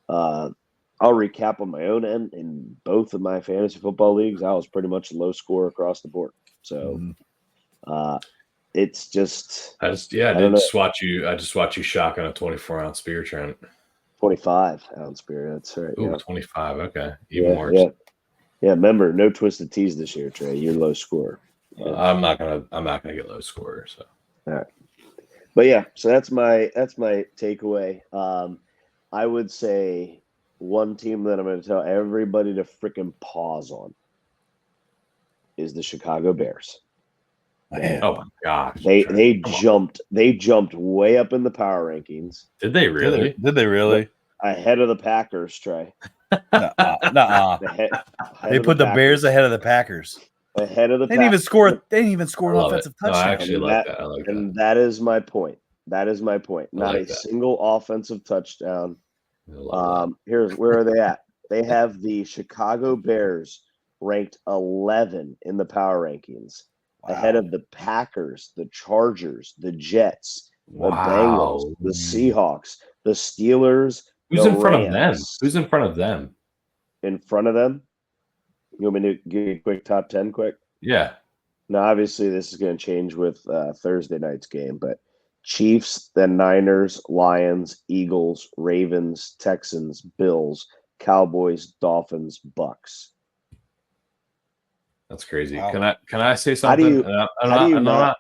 I'll recap on my own end. In both of my fantasy football leagues, I was pretty much low score across the board. So it's just I just watch you shock on a 24-ounce beer, Trent. 25-ounce beer. That's right. Ooh, yeah. 25. Okay, even worse. Yeah. Remember, no twisted teas this year, Trey. You're low score. Yeah. I'm not gonna get low score. So all right. But yeah, so that's my takeaway. I would say one team that I'm going to tell everybody to freaking pause on is the Chicago Bears. Man. Oh my gosh, they jumped way up in the power rankings. Did they really? Did they really? Ahead of the Packers, Trey. Nuh-uh. They put the Bears ahead of the Packers. Ahead of the They didn't even score an offensive touchdown. I actually like that. I like that. And that is my point. Not a single offensive touchdown. Here's where are they at? They have the Chicago Bears ranked 11 in the power rankings, ahead of the Packers, the Chargers, the Jets, the Bengals, the Seahawks, the Steelers. Who's in front of them? Who's in front of them? In front of them? You want me to give you a quick top 10 quick? Yeah. Now, obviously, this is going to change with Thursday night's game, but Chiefs, then Niners, Lions, Eagles, Ravens, Texans, Bills, Cowboys, Dolphins, Bucks. That's crazy. Wow. Can I say something? How do you not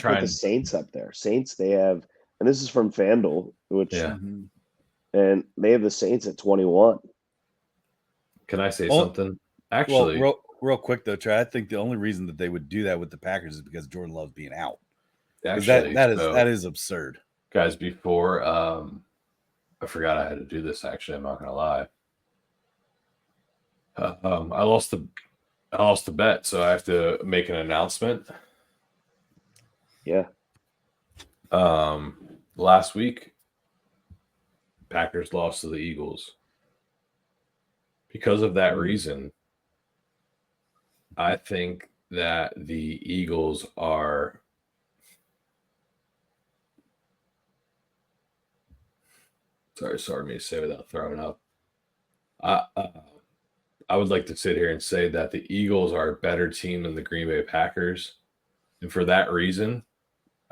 put the Saints up there? Saints, they have, and this is from FanDuel, which and they have the Saints at 21. Can I say something? Actually, real quick though, Trey, I think the only reason that they would do that with the Packers is because Jordan Love's being out. Actually, that is absurd. Guys, before I forgot I had to do this, actually, I'm not gonna lie. I lost the bet, so I have to make an announcement. Yeah. Last week, Packers lost to the Eagles. Because of that reason, I think that the Eagles are sorry me to say without throwing up. I would like to sit here and say that the Eagles are a better team than the Green Bay Packers. And for that reason,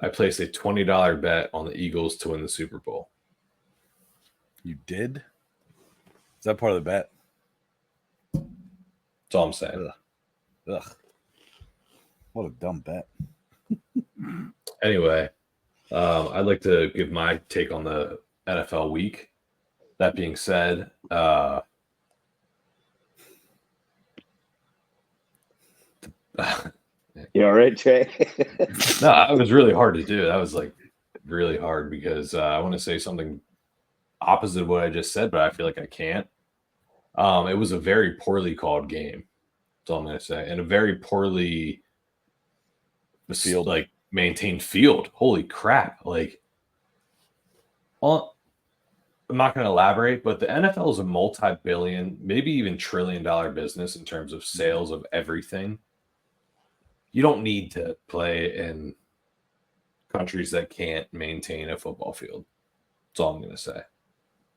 I placed a $20 bet on the Eagles to win the Super Bowl. You did? Is that part of the bet? That's all I'm saying. Ugh. What a dumb bet. Anyway, I'd like to give my take on the NFL week. That being said, You all right, Trey? No, it was really hard to do. That was like really hard because I want to say something opposite of what I just said, but I feel like I can't. It was a very poorly called game. That's all I'm going to say. And a very poorly maintained field. Holy crap. Like, well, I'm not going to elaborate, but the NFL is a multi-billion, maybe even trillion-dollar business in terms of sales of everything. You don't need to play in countries that can't maintain a football field. That's all I'm going to say.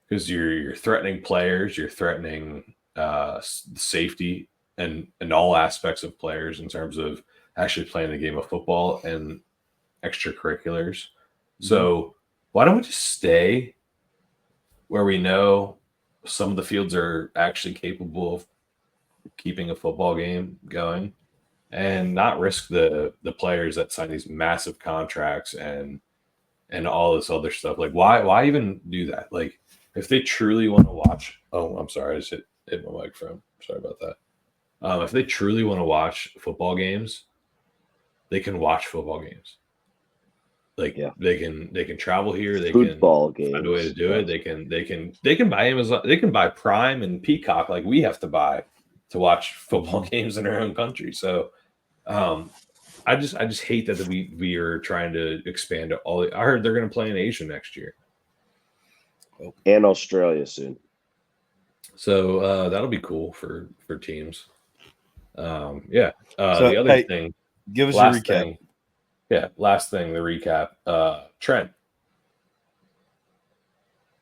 Because you're threatening players, you're threatening safety and all aspects of players in terms of actually playing the game of football and extracurriculars. So why don't we just stay where we know some of the fields are actually capable of keeping a football game going and not risk the players that sign these massive contracts and all this other stuff. Like why even do that? Like if they truly want to watch, oh, I'm sorry, I just hit my microphone. Sorry about that. If they truly want to watch football games, they can watch football games. Like they can travel here. They Football can find a games, way to do yes. it. They can buy Amazon. They can buy Prime and Peacock like we have to buy to watch football games in our own country. So, I just hate that we are trying to expand to all. I heard they're going to play in Asia next year And Australia soon. so that'll be cool for teams. Yeah. So, The other thing, give us your last recap. thing. Yeah, last thing, the recap. Trent,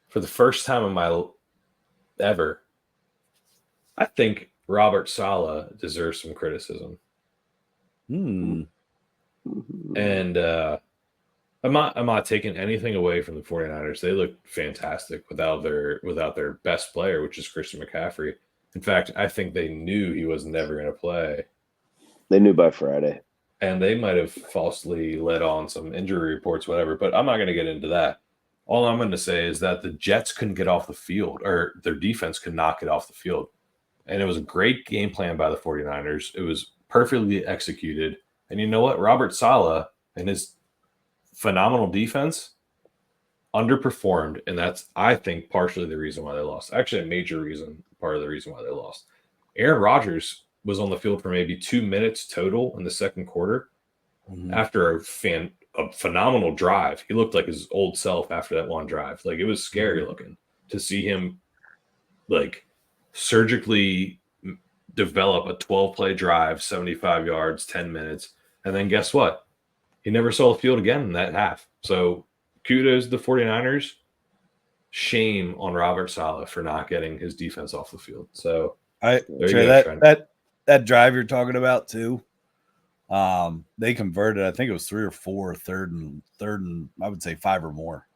for the first time in my ever, I think Robert Saleh deserves some criticism. Hmm. And I'm not taking anything away from the 49ers. They look fantastic without their best player, which is Christian McCaffrey. In fact, I think they knew he was never going to play. They knew by Friday. And they might have falsely let on some injury reports, whatever, but I'm not going to get into that. All I'm going to say is that the Jets couldn't get off the field, or their defense could not get off the field. And it was a great game plan by the 49ers. It was perfectly executed. And you know what? Robert Saleh and his phenomenal defense underperformed. And that's, I think, partially the reason why they lost. Actually, a major reason, part of the reason why they lost. Aaron Rodgers was on the field for maybe 2 minutes total in the second quarter after a phenomenal drive. He looked like his old self after that one drive. Like it was scary looking to see him like surgically develop a 12-play drive, 75 yards, 10 minutes. And then guess what? He never saw the field again in that half. So kudos to the 49ers. Shame on Robert Saleh for not getting his defense off the field. So that drive you're talking about too. They converted, I think it was 3 or 4, third and I would say 5 or more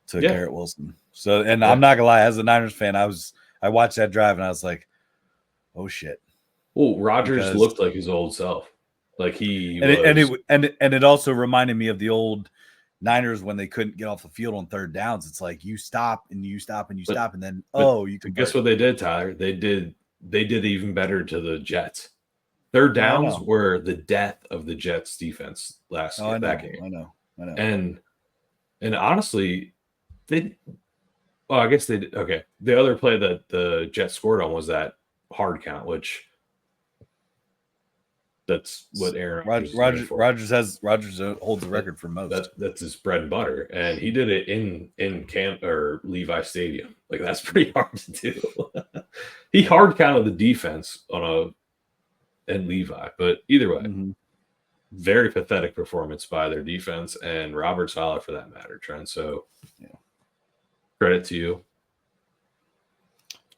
to Garrett Wilson. So, and I'm not gonna lie, as a Niners fan, I watched that drive and I was like, oh shit. Well, Rodgers looked like his old self. Like he it also reminded me of the old Niners when they couldn't get off the field on third downs. It's like you stop and you stop and you stop, and then you can guess what they did, Tyler? They did even better to the Jets. Third downs were the death of the Jets defense that game. I know. And honestly, I guess they did. Okay. The other play that the Jets scored on was that hard count, which that's what Aaron Rodgers holds the record for most. That's his bread and butter, and he did it in camp or Levi Stadium. Like that's pretty hard to do. He hard counted the defense and Levi, but either way, very pathetic performance by their defense and Robert Saleh for that matter, Trent. So, credit to you.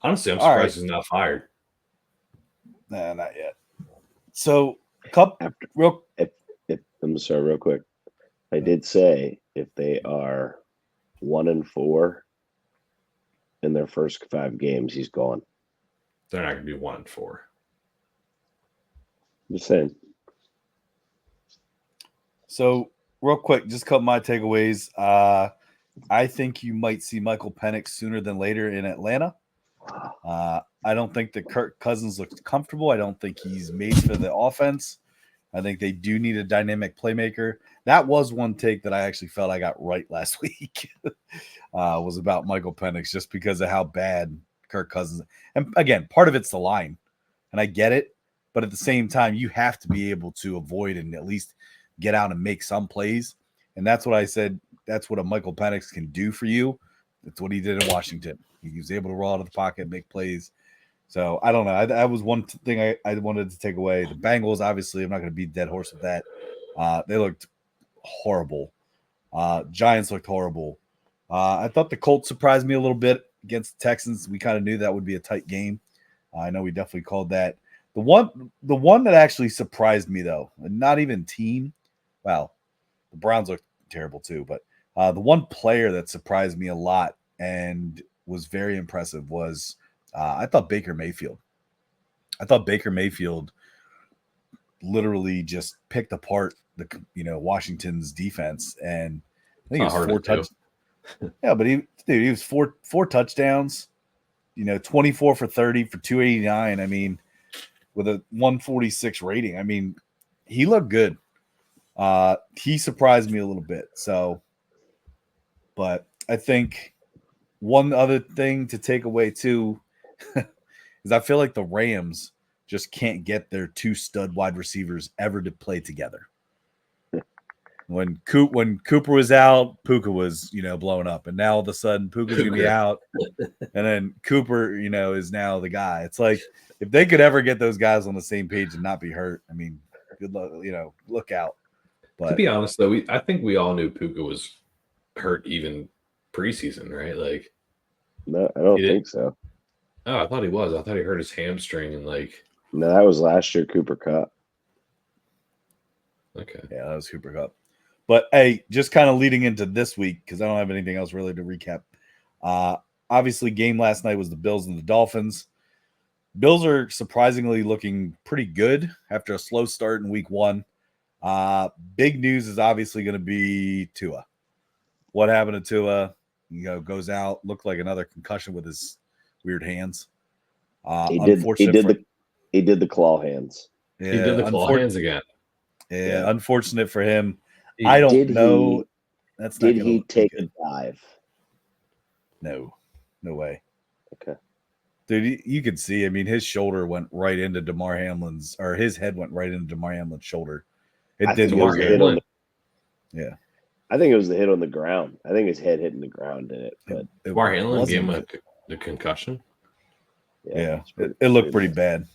Honestly, I'm surprised he's not fired. Nah, not yet. So, I'm sorry, real quick. I did say if they are 1-4 in their first 5 games, he's gone. They're not going to be 1-4. I'm just saying. So, real quick, just a couple of my takeaways. I think you might see Michael Penix sooner than later in Atlanta. I don't think that Kirk Cousins looks comfortable. I don't think he's made for the offense. I think they do need a dynamic playmaker. That was one take that I actually felt I got right last week. Was about Michael Penix just because of how bad Kirk Cousins. And again, part of it's the line, and I get it. But at the same time, you have to be able to avoid and at least get out and make some plays. And that's what I said. That's what a Michael Penix can do for you. That's what he did in Washington. He was able to roll out of the pocket, make plays. So I don't know. That was one thing I wanted to take away. The Bengals, obviously, I'm not going to beat dead horse with that. They looked horrible. Giants looked horrible. I thought the Colts surprised me a little bit against the Texans. We kind of knew that would be a tight game. I know we definitely called that. The one that actually surprised me, though, and not even team. Well, the Browns looked terrible too, but The one player that surprised me a lot and was very impressive was I thought Baker Mayfield. I thought Baker Mayfield literally just picked apart the Washington's defense, and I think it was 4 touchdowns. Yeah, but he was four touchdowns. 24 for 30 for 289. I mean, with a 146 rating. I mean, he looked good. He surprised me a little bit. So, but I think one other thing to take away too is I feel like the Rams just can't get their 2 stud wide receivers ever to play together. When Cooper was out, Puka was blowing up, and now all of a sudden Puka's gonna be out, and then Cooper is now the guy. It's like if they could ever get those guys on the same page and not be hurt, I mean, good luck. Look out. But to be honest, though, I think we all knew Puka was hurt even preseason, right? Like, no, I don't think so. Oh, I thought he was. I thought he hurt his hamstring and No, that was last year Cooper Cup. Okay. Yeah, that was Cooper Cup. But hey, just kind of leading into this week, because I don't have anything else really to recap. Obviously, game last night was the Bills and the Dolphins. Bills are surprisingly looking pretty good after a slow start in week 1. Big news is obviously going to be Tua. What happened to Tua? Goes out, looked like another concussion with his weird hands. He did the claw hands. Yeah, he did the claw hands again. Yeah, unfortunate for him. I don't know. Did he take a dive? No way. Okay. Dude, you could see, I mean, his shoulder went right into DeMar Hamlin's, or his head went right into DeMar Hamlin's shoulder. It didn't look good. Yeah. I think it was the hit on the ground. I think his head hitting the ground in it. But DeMar Hamlin gave him the concussion. Yeah. It looked pretty bad.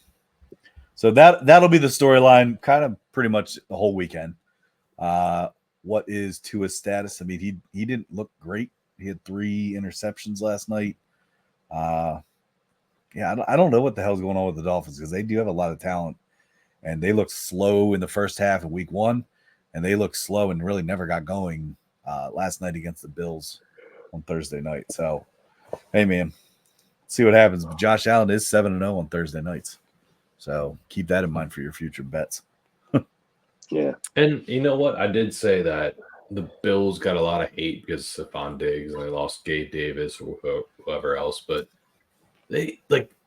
So that'll be the storyline kind of pretty much the whole weekend. What is Tua's status? I mean, he didn't look great. He had 3 interceptions last night. Yeah, I don't know what the hell's going on with the Dolphins, because they do have a lot of talent, and they looked slow in the first half of week 1, and they looked slow and really never got going last night against the Bills on Thursday night. So, hey, man, see what happens. But Josh Allen is 7-0 on Thursday nights. So keep that in mind for your future bets. Yeah. And you know what? I did say that the Bills got a lot of hate because of Stephon Diggs, and they lost Gabe Davis or whoever else. But they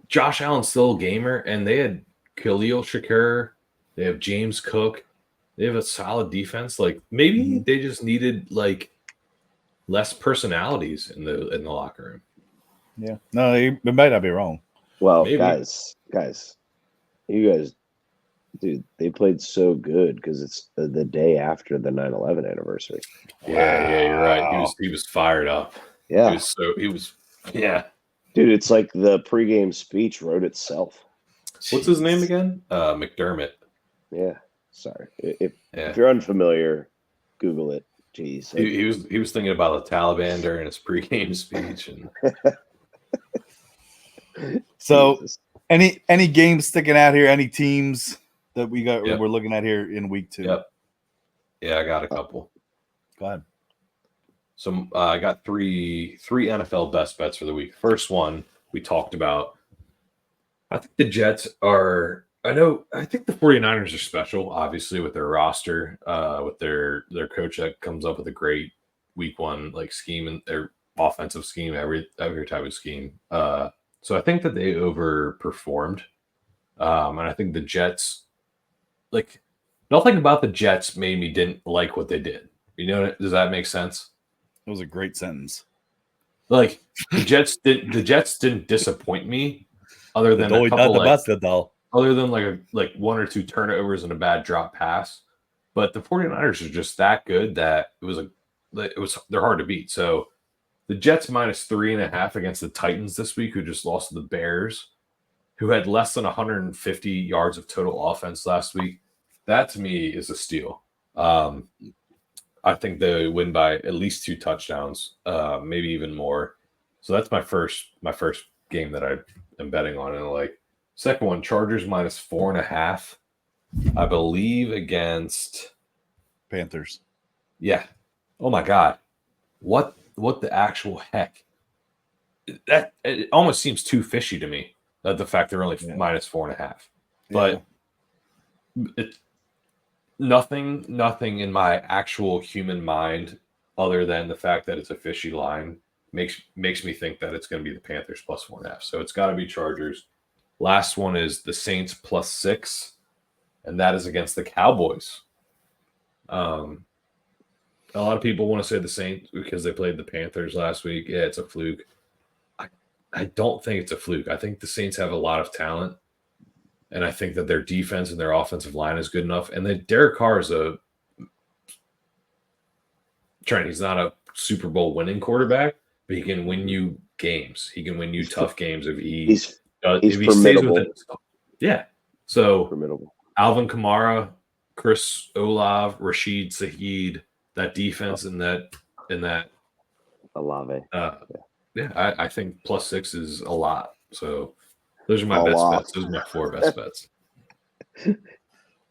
Josh Allen's still a gamer, and they had Khalil Shakur. They have James Cook. They have a solid defense. Maybe they just needed less personalities in the locker room. Yeah. No, it might not be wrong. Well, maybe. guys, you guys, dude, they played so good because it's the day after the 9/11 anniversary. Yeah, you're right. He was fired up. Yeah. Yeah. Dude, it's like the pregame speech wrote itself. What's his name again? McDermott. Yeah. Sorry. If you're unfamiliar, Google it. Jeez. He was thinking about the Taliban during his pregame speech. And so any games sticking out here? Any teams that we're looking at here in week 2? Yep. Yeah, I got a couple. Go ahead. So I got three NFL best bets for the week. First one we talked about. I think the Jets are. I think the 49ers are special, obviously, with their roster, with their coach that comes up with a great week 1 scheme and their offensive scheme, every type of scheme. So I think that they overperformed, and I think the Jets, nothing about the Jets made me didn't like what they did. Does that make sense? It was a great sentence. The Jets didn't disappoint me, other than a couple other than like 1 or 2 turnovers and a bad drop pass. But the 49ers are just that good that they're hard to beat. So the Jets minus 3.5 against the Titans this week, who just lost to the Bears, who had less than 150 yards of total offense last week. That to me is a steal. I think they win by at least 2 touchdowns, maybe even more. So that's my first game that I am betting on. And second one, Chargers minus 4.5, I believe, against Panthers. Yeah. Oh my God. what the actual heck? That it almost seems too fishy to me. The fact they're only -4.5, but it's nothing in my actual human mind, other than the fact that it's a fishy line, makes me think that it's going to be the Panthers +4.5. So it's got to be Chargers. Last one is the Saints +6, and that is against the Cowboys. A lot of people want to say the Saints because they played the Panthers last week. Yeah, it's a fluke. I don't think it's a fluke. I think the Saints have a lot of talent, and I think that their defense and their offensive line is good enough. And then Derek Carr is he's not a Super Bowl winning quarterback, but he can win you games. He can win you tough games if he stays formidable. within. Yeah. So Formidable. Alvin Kamara, Chris Olave, Rashid Shaheed, that defense and that Olave. Yeah, I think +6 is a lot. So those are my best bets. Those are my 4 best bets.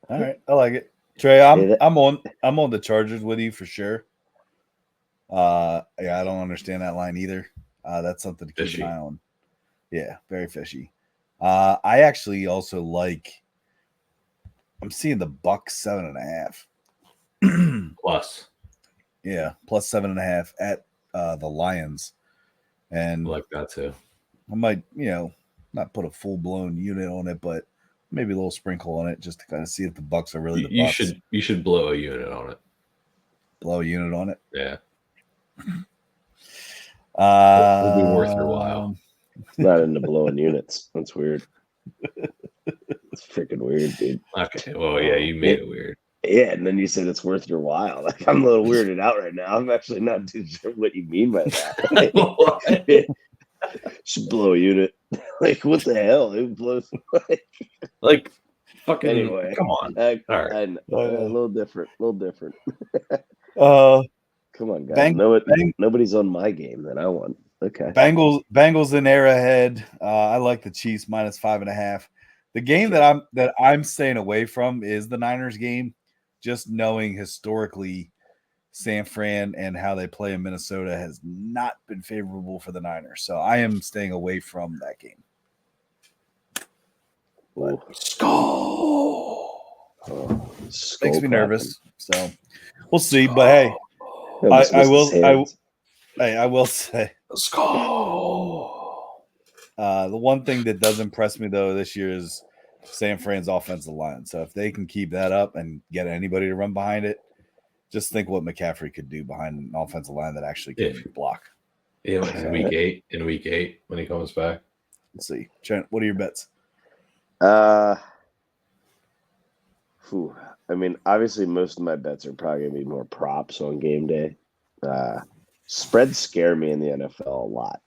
All right, I like it. Trey, I'm on the Chargers with you for sure. Yeah, I don't understand that line either. That's something to keep an eye on. Yeah, very fishy. I actually also I'm seeing the Bucks 7.5 plus. Yeah, +7.5 at the Lions, and I like that too. I might, not put a full blown unit on it, but maybe a little sprinkle on it just to kind of see if the Bucks are really the Bucks. You should blow a unit on it. Blow a unit on it. Yeah. It'll be worth your while. Not into blowing units. That's weird. It's freaking weird, dude. Okay. Well, yeah, you made it weird. Yeah, and then you said it's worth your while. Like, I'm a little weirded out right now. I'm actually not too sure what you mean by that. Should blow a unit. Like, what the hell? It blows like fucking. Anyway, come on. All right. A little different. Come on, guys. Nobody's on my game that I want. Okay. Bengals in Arrowhead. I like the Chiefs -5.5. The game that I'm staying away from is the Niners game. Just knowing historically San Fran and how they play in Minnesota has not been favorable for the Niners. So I am staying away from that game. Skull makes me nervous. So we'll see. But hey, I will say Skull. The one thing that does impress me though this year is San Fran's offensive line. So if they can keep that up and get anybody to run behind it, just think what McCaffrey could do behind an offensive line that actually can block. Yeah, in week 8 when he comes back. Let's see. Trent, what are your bets? I mean, obviously most of my bets are probably going to be more props on game day. Spreads scare me in the NFL a lot.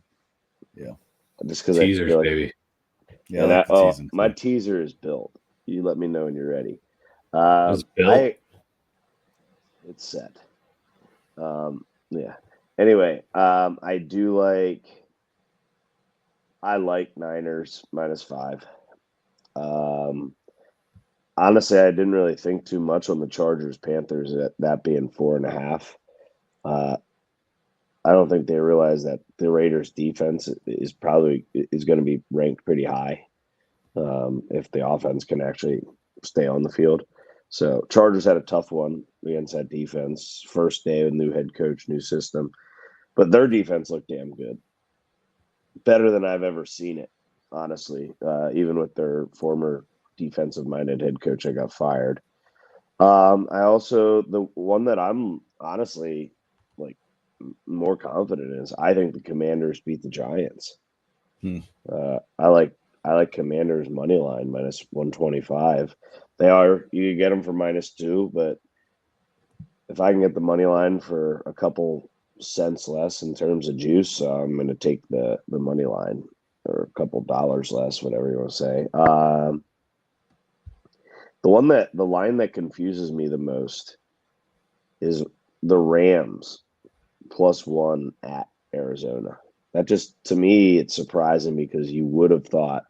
Yeah. Just because I feel like, baby. Yeah, my teaser is built. You let me know when you're ready. It's built. It's set. Yeah. Anyway, I like Niners -5. Honestly, I didn't really think too much on the Chargers Panthers, that being 4.5. I don't think they realize that the Raiders defense is going to be ranked pretty high if the offense can actually stay on the field. So Chargers had a tough one against that defense. First day with new head coach, new system, but their defense looked damn good. Better than I've ever seen it, honestly, even with their former defensive-minded head coach that got fired. The one that I'm honestly more confident is I think the Commanders beat the Giants. I like Commanders money line -125. You can get them for -2, but if I can get the money line for a couple cents less in terms of juice, I'm going to take the money line, or a couple dollars less, whatever you want to say. The line that confuses me the most is the Rams +1 at Arizona. That just, to me, it's surprising because you would have thought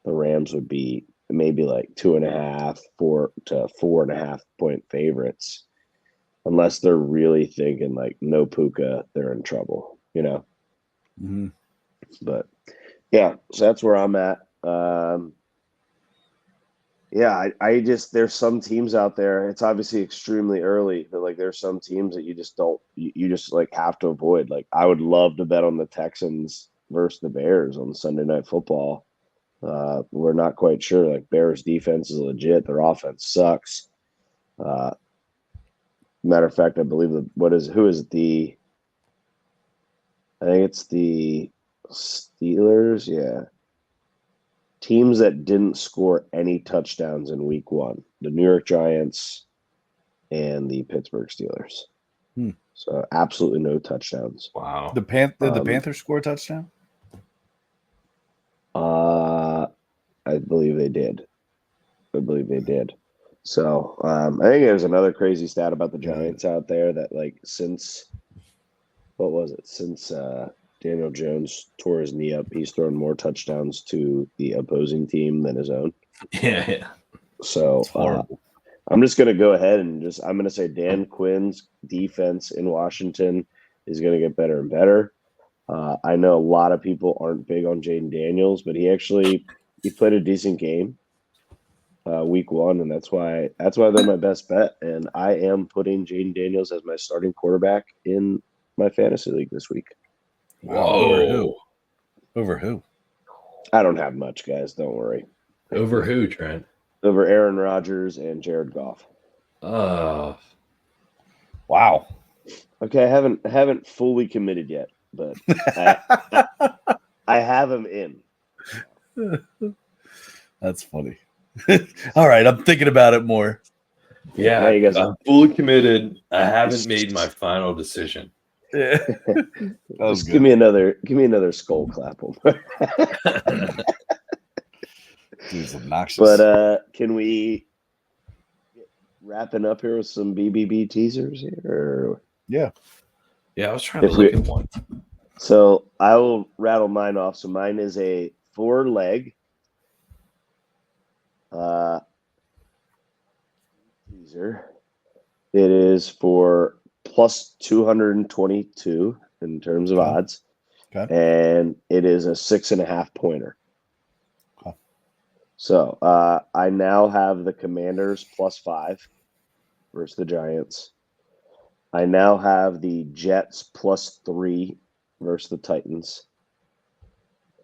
the Rams would be maybe like 2.5, 4 to 4.5 point favorites. unless they're really thinking like no Puka, they're in trouble, Mm-hmm. But yeah, so that's where I'm at. Yeah, I just there's some teams out there. It's obviously extremely early, but like there's some teams that you just don't you just like have to avoid. Like I would love to bet on the Texans versus the Bears on Sunday Night Football. We're not quite sure. Like Bears defense is legit. Their offense sucks. Matter of fact, I believe who is it? I think it's the Steelers. Yeah. Teams that didn't score any touchdowns in week 1, the New York Giants and the Pittsburgh Steelers. So absolutely no touchdowns. Wow. Did the Panthers score a touchdown? I believe they did. So I think there's another crazy stat about the Giants out there that like since Daniel Jones tore his knee up, he's thrown more touchdowns to the opposing team than his own. Yeah. So I'm just going to go ahead and I'm going to say Dan Quinn's defense in Washington is going to get better and better. I know a lot of people aren't big on Jaden Daniels, but he played a decent game week 1, and that's why they're my best bet. And I am putting Jaden Daniels as my starting quarterback in my fantasy league this week. Whoa. Over who? I don't have much, guys. Don't worry. Over who, Trent? Over Aaron Rodgers and Jared Goff. Wow. Okay, I haven't fully committed yet, but I have him in. That's funny. All right, I'm thinking about it more. Yeah, you guys I'm fully committed. I haven't made my final decision. Yeah. Just give me another skull clap. Dude's obnoxious. But can we wrapping up here with some BBB teasers here? Yeah. Yeah, I was trying to look at one. So I will rattle mine off. So mine is a 4-leg teaser. It is for plus 222 in terms of odds. Okay. And it is a 6.5 pointer. Okay. So I now have the Commanders plus 5 versus the Giants. I now have the Jets plus 3 versus the Titans.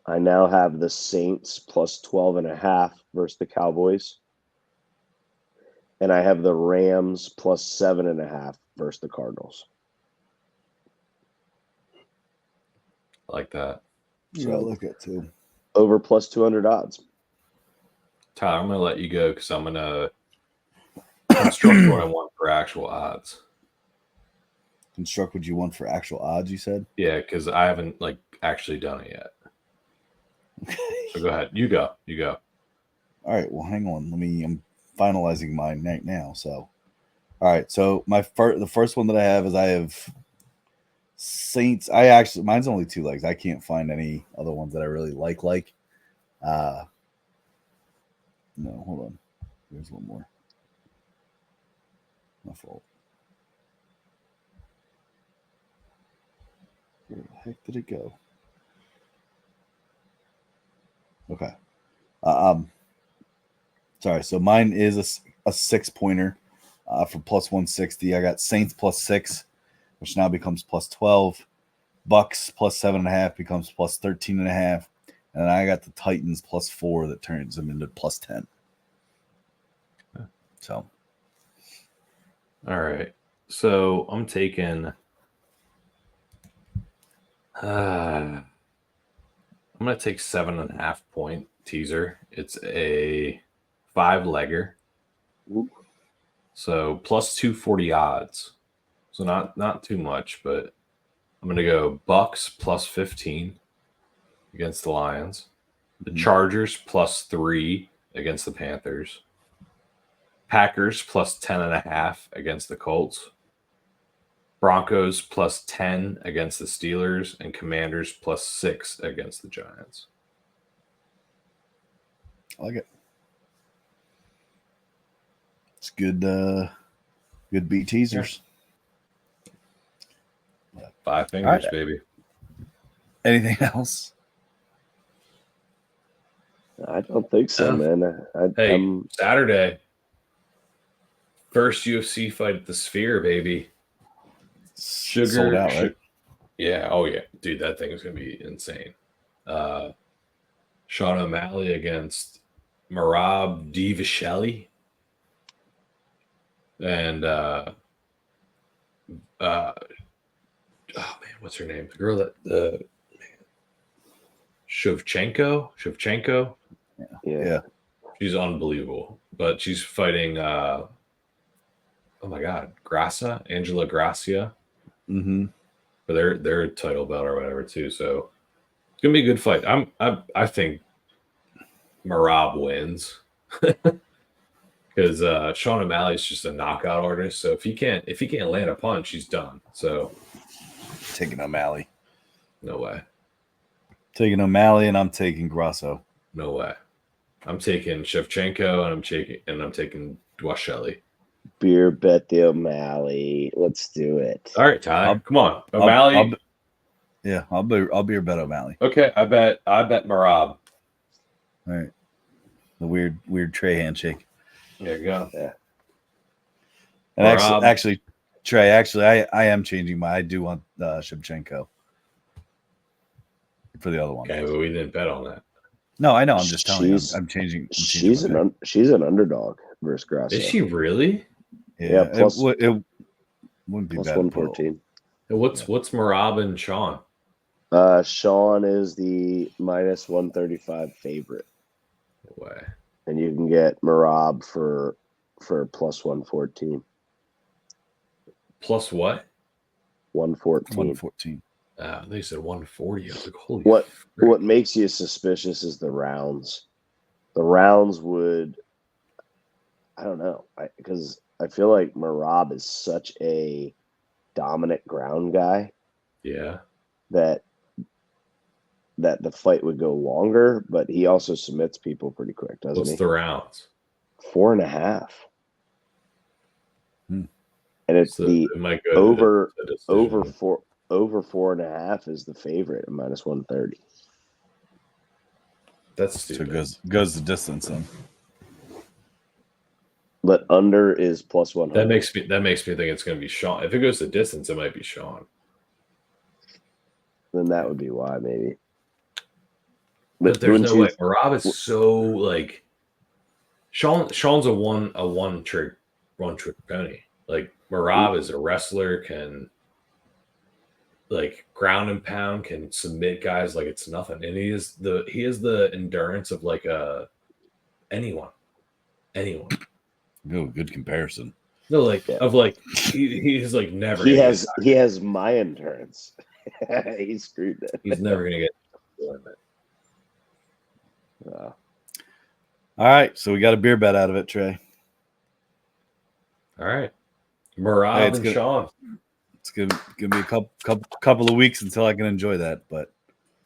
I now have the Saints plus 12.5 versus the Cowboys. And I have the Rams plus 7.5 versus the Cardinals. I like that. Yeah, I like that too. Over plus 200 odds. Tyler, I'm going to let you go because I'm going to construct what I want for actual odds. Construct what you want for actual odds, you said? Yeah, because I haven't actually done it yet. So go ahead. You go. All right. Well, hang on. I'm finalizing mine right now. So, all right. So the first one that I have Saints. Mine's only 2 legs. I can't find any other ones that I really like. No, hold on. There's one more. My fault. Where the heck did it go? Okay. Sorry. So mine is a 6-pointer for plus 160. I got Saints plus 6, which now becomes plus 12. Bucks plus 7.5 becomes plus 13.5. And then I got the Titans plus 4 that turns them into plus 10. So. All right. So I'm taking. I'm going to take 7.5 point teaser. It's a 5-legger. Ooh. So plus 240 odds. So not too much, but I'm going to go Bucks plus 15 against the Lions. The Chargers plus 3 against the Panthers. Packers plus 10.5 against the Colts. Broncos plus 10 against the Steelers, and Commanders plus 6 against the Giants. I like it. It's good. Good beat teasers. 5 fingers, right. baby. Anything else? I don't think so, man. Hey, Saturday, first UFC fight at the Sphere, baby. Sugar sold out, right? Yeah. Oh yeah, dude, that thing is gonna be insane. Sean O'Malley against Merab Dvalishvili. And oh man, what's her name? The girl that Shevchenko. Yeah. She's unbelievable. But she's fighting oh my god, Angela Gracia. Mm-hmm. For their title belt or whatever too. So it's gonna be a good fight. I think Merab wins. Because Sean O'Malley's just a knockout artist. So if he can't land a punch, he's done. So Taking O'Malley. no way. Taking O'Malley, and I'm taking Grasso. No way. I'm taking Shevchenko, and I'm taking Dvalishvili. Beer bet the O'Malley. Let's do it. All right, Tyler, come on, O'Malley. I'll be your bet O'Malley. Okay, I bet Merab. All right. The weird Trey handshake. There you go. Yeah. And actually, Trey, I am changing I do want Shevchenko for the other one. Okay, but we didn't bet on that. No, I know. I'm just telling you. I'm changing. She's an underdog versus Grasso. Is she really? Yeah. Plus, it wouldn't be plus bad. 114. What's Merab and Sean? Sean is the minus 135 favorite. No way. And you can get Merab for plus 114. Plus what? 114. 114. They said 140. I was like, holy. What makes you suspicious is the rounds. The rounds would, I don't know, because I feel like Merab is such a dominant ground guy. Yeah. That the fight would go longer, but he also submits people pretty quick, doesn't he? What's the rounds? 4.5. Hmm. And it's it might go over 4.5 is the favorite at minus 130. That's stupid. So it goes the distance then. But under is plus 100. That makes me think it's going to be Sean. If it goes the distance, it might be Sean. Then that would be why, maybe. But there's no way. Merab is so like Sean's a one trick pony. Like Merab is a wrestler, can like ground and pound, can submit guys like it's nothing, and he has the endurance of like anyone. Oh, good comparison. No, like of like he's like never. He has my endurance. He screwed it. He's never gonna get the limit. All right, so we got a beer bet out of it, Trey. All right, Merab and Sean. It's gonna be a couple of weeks until I can enjoy that, but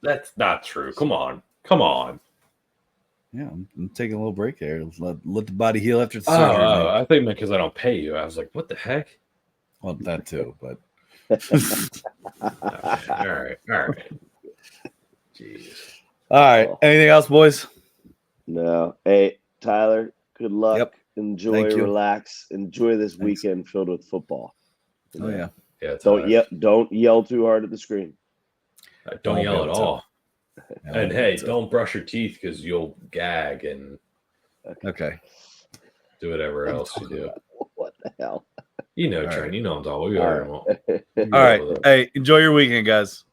that's not true. Come on. Yeah, I'm taking a little break here. Let the body heal after the surgery. I think because I don't pay you. I was like, what the heck? Well, that too, but all right. Jeez. All right. Anything else, boys? No. Hey, Tyler, good luck. Yep. Enjoy, relax. Enjoy this weekend filled with football. Oh yeah. Yeah. Don't yell too hard at the screen. Don't yell at all. And hey, don't brush your teeth because you'll gag and okay. Do whatever else you do. What the hell? You know, Trent. You know I'm talking. All right. All right. Hey, enjoy your weekend, guys.